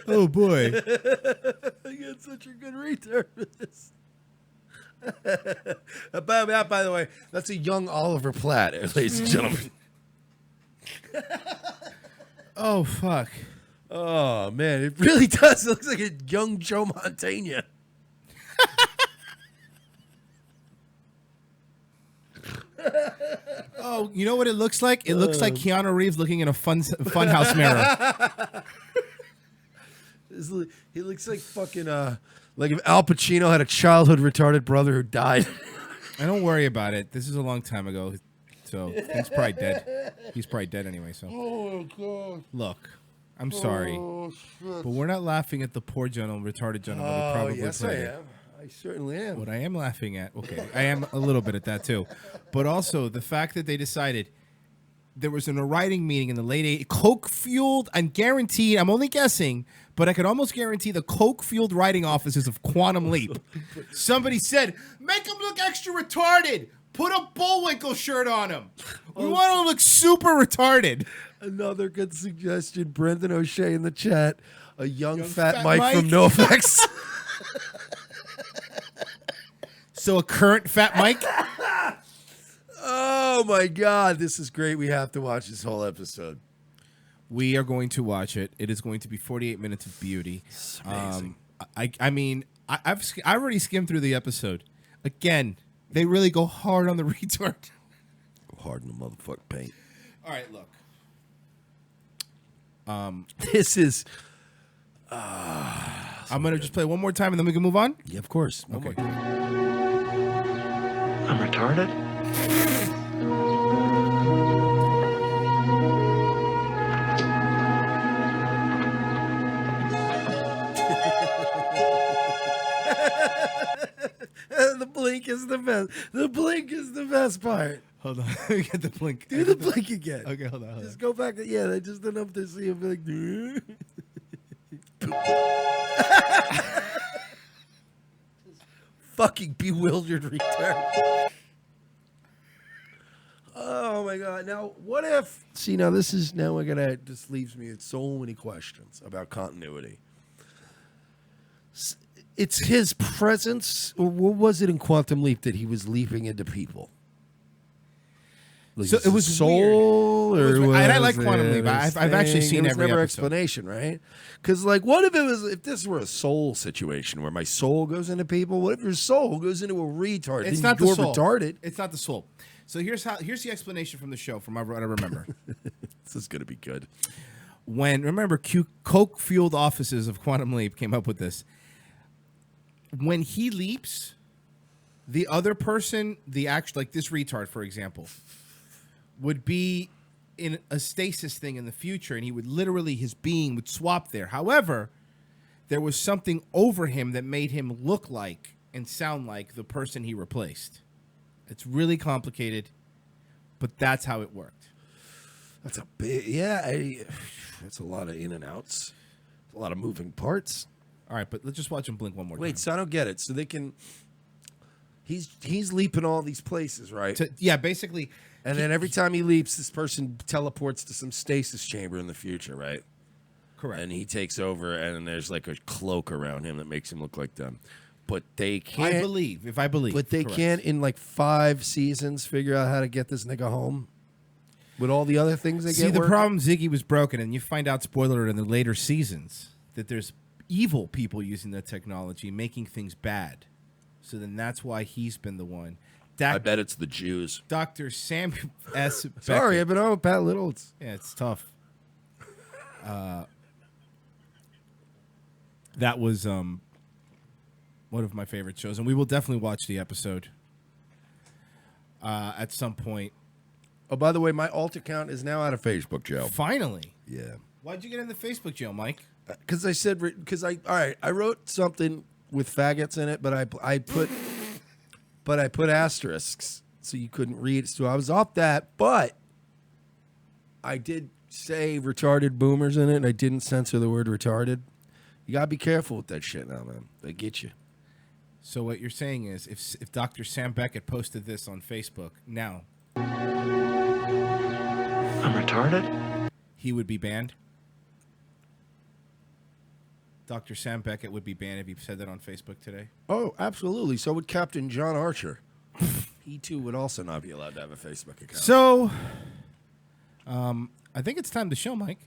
Oh boy. I got such a good retard for this. By the way, that's a young Oliver Platt, ladies and gentlemen. Oh, fuck. Oh, man. It really does. It looks like a young Joe Montana. Oh, you know what it looks like? It looks like Keanu Reeves looking in a funhouse mirror. He looks like fucking, like if Al Pacino had a childhood retarded brother who died. And don't worry about it. This is a long time ago, so he's probably dead. He's probably dead anyway, so. Oh, God. Look, I'm sorry, but we're not laughing at the poor retarded gentleman who probably yes, played I it. am. I certainly am. What I am laughing at, okay, I am a little bit at that too, but also the fact that they decided there was a writing meeting in the late 80s, coke-fueled, I'm guaranteed, I'm only guessing, but I could almost guarantee the coke-fueled writing offices of Quantum Leap. Somebody said, make him look extra retarded. Put a Bullwinkle shirt on him. We want him to look super retarded. Another good suggestion. Brendan O'Shea in the chat. A young fat Mike from NoFX. So a current fat Mike? Oh my God, this is great. We have to watch this whole episode. We are going to watch it. It is going to be 48 minutes of beauty. It's amazing. I mean, I already skimmed through the episode. Again, they really go hard on the retard. Go hard in the motherfucking paint. All right, look. This is. I I'm going to just play one more time and then we can move on? Yeah, of course. One more. I'm retarded? The blink is the best. The blink is the best part. Hold on. Let me get the blink. Do the blink again. Okay, hold on. Just go back. Yeah, just enough to see him like. Fucking bewildered retard. Oh my god. Now, what if? See, now this leaves me with so many questions about continuity. It's his presence, or what was it in Quantum Leap that he was leaping into people? Like, So it was soul, weird. or And I like was Quantum it Leap. his I've actually thing? seen There was every never episode. explanation, right? Because like, what if this were a soul situation where my soul goes into people? What if your soul goes into a retard? It's Then not the you're soul. retarded. It's not the soul. So here's the explanation from the show, from what I remember. This is gonna be good. Remember, coke-fueled offices of Quantum Leap came up with this. When he leaps, the other person, like this retard, for example, would be in a stasis thing in the future, and he would literally, his being would swap there. However, there was something over him that made him look like and sound like the person he replaced. It's really complicated, but that's how it worked. That's a big, that's a lot of in and outs, a lot of moving parts. All right, but let's just watch him blink one more time. Wait, so I don't get it. So they can, he's leaping all these places, right? Yeah, basically. And then every time he leaps, this person teleports to some stasis chamber in the future, right? Correct. And he takes over, and there's like a cloak around him that makes him look like them. But they can't. If I believe. But they correct. can't, in like 5 seasons, figure out how to get this nigga home. With all the other things they See, get the working? problem, Ziggy was broken, and you find out, spoiler alert, in the later seasons, that there's evil people using that technology, making things bad. So then that's why he's been the one. I bet it's the Jews. Dr. Sam S. Sorry, Beckett. I've been on with Pat Little. Yeah, it's tough. That was one of my favorite shows, and we will definitely watch the episode at some point. Oh, by the way, my alt account is now out of Facebook jail. Finally. Yeah. Why'd you get in the Facebook jail, Mike? Because I wrote something with faggots in it, but I put asterisks so you couldn't read. So I was off that, but I did say retarded boomers in it, and I didn't censor the word retarded. You gotta be careful with that shit now, man. They get you. So what you're saying is, if Dr. Sam Beckett posted this on Facebook now, I'm retarded? He would be banned? Dr. Sam Beckett would be banned if he said that on Facebook today? Oh, absolutely. So would Captain John Archer. He too would also not be allowed to have a Facebook account. So, I think it's time to show, Mike.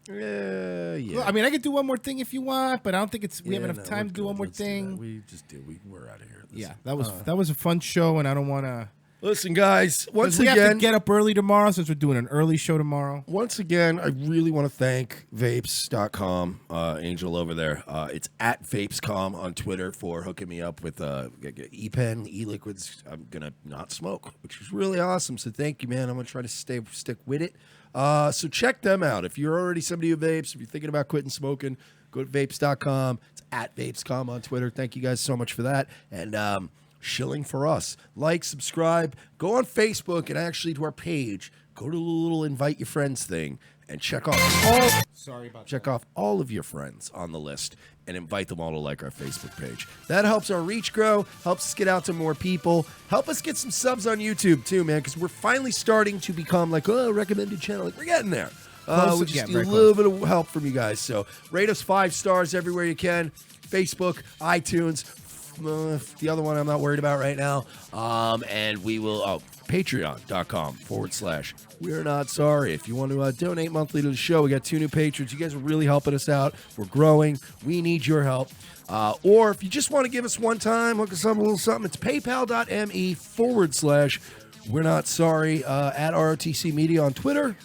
Yeah. Well, I mean, I could do one more thing if you want, but I don't think we have Yeah, enough no, time we're to do good. one more Let's do thing. that. We're out of here. Yeah, that was a fun show, and I don't want to. Listen, guys, once we have again, to get up early tomorrow since we're doing an early show tomorrow. Once again, I really want to thank vapes.com, Angel over there. It's at vapescom on Twitter for hooking me up with e-pen, e-liquids. I'm going to not smoke, which is really awesome. So thank you, man. I'm going to try to stick with it. So check them out. If you're already somebody who vapes, if you're thinking about quitting smoking, go to vapes.com. It's at vapescom on Twitter. Thank you guys so much for that. And shilling for us. Like, subscribe, go on Facebook, and actually to our page, go to the little invite your friends thing and check off all of your friends on the list and invite them all to like our Facebook page. That helps our reach grow, helps us get out to more people, help us get some subs on YouTube too, man, because we're finally starting to become like a recommended channel. Like, we're getting there. We just need a little bit of help from you guys. So rate us 5 stars everywhere you can. Facebook, iTunes, the other one I'm not worried about right now. And we will, patreon.com/We're Not Sorry. If you want to donate monthly to the show, we got 2 new patrons. You guys are really helping us out. We're growing. We need your help. Or if you just want to give us one time, look us up a little something, it's paypal.me/We're Not Sorry at ROTC Media on Twitter.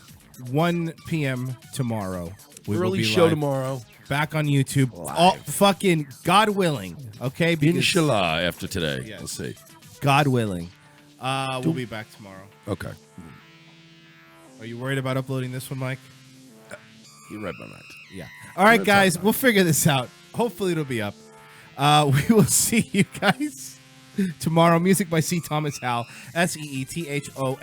1 p.m. tomorrow. We will Early be show live. tomorrow. back on YouTube. All fucking God willing. Okay? Because Inshallah after today. Yes. We'll see. God willing. We'll be back tomorrow. Okay. Are you worried about uploading this one, Mike? You read my mind. Yeah. All right, We'll guys. talk about We'll figure this out. Hopefully it'll be up. We will see you guys tomorrow. Music by C. Thomas Howell. SEETHOMASHOWL.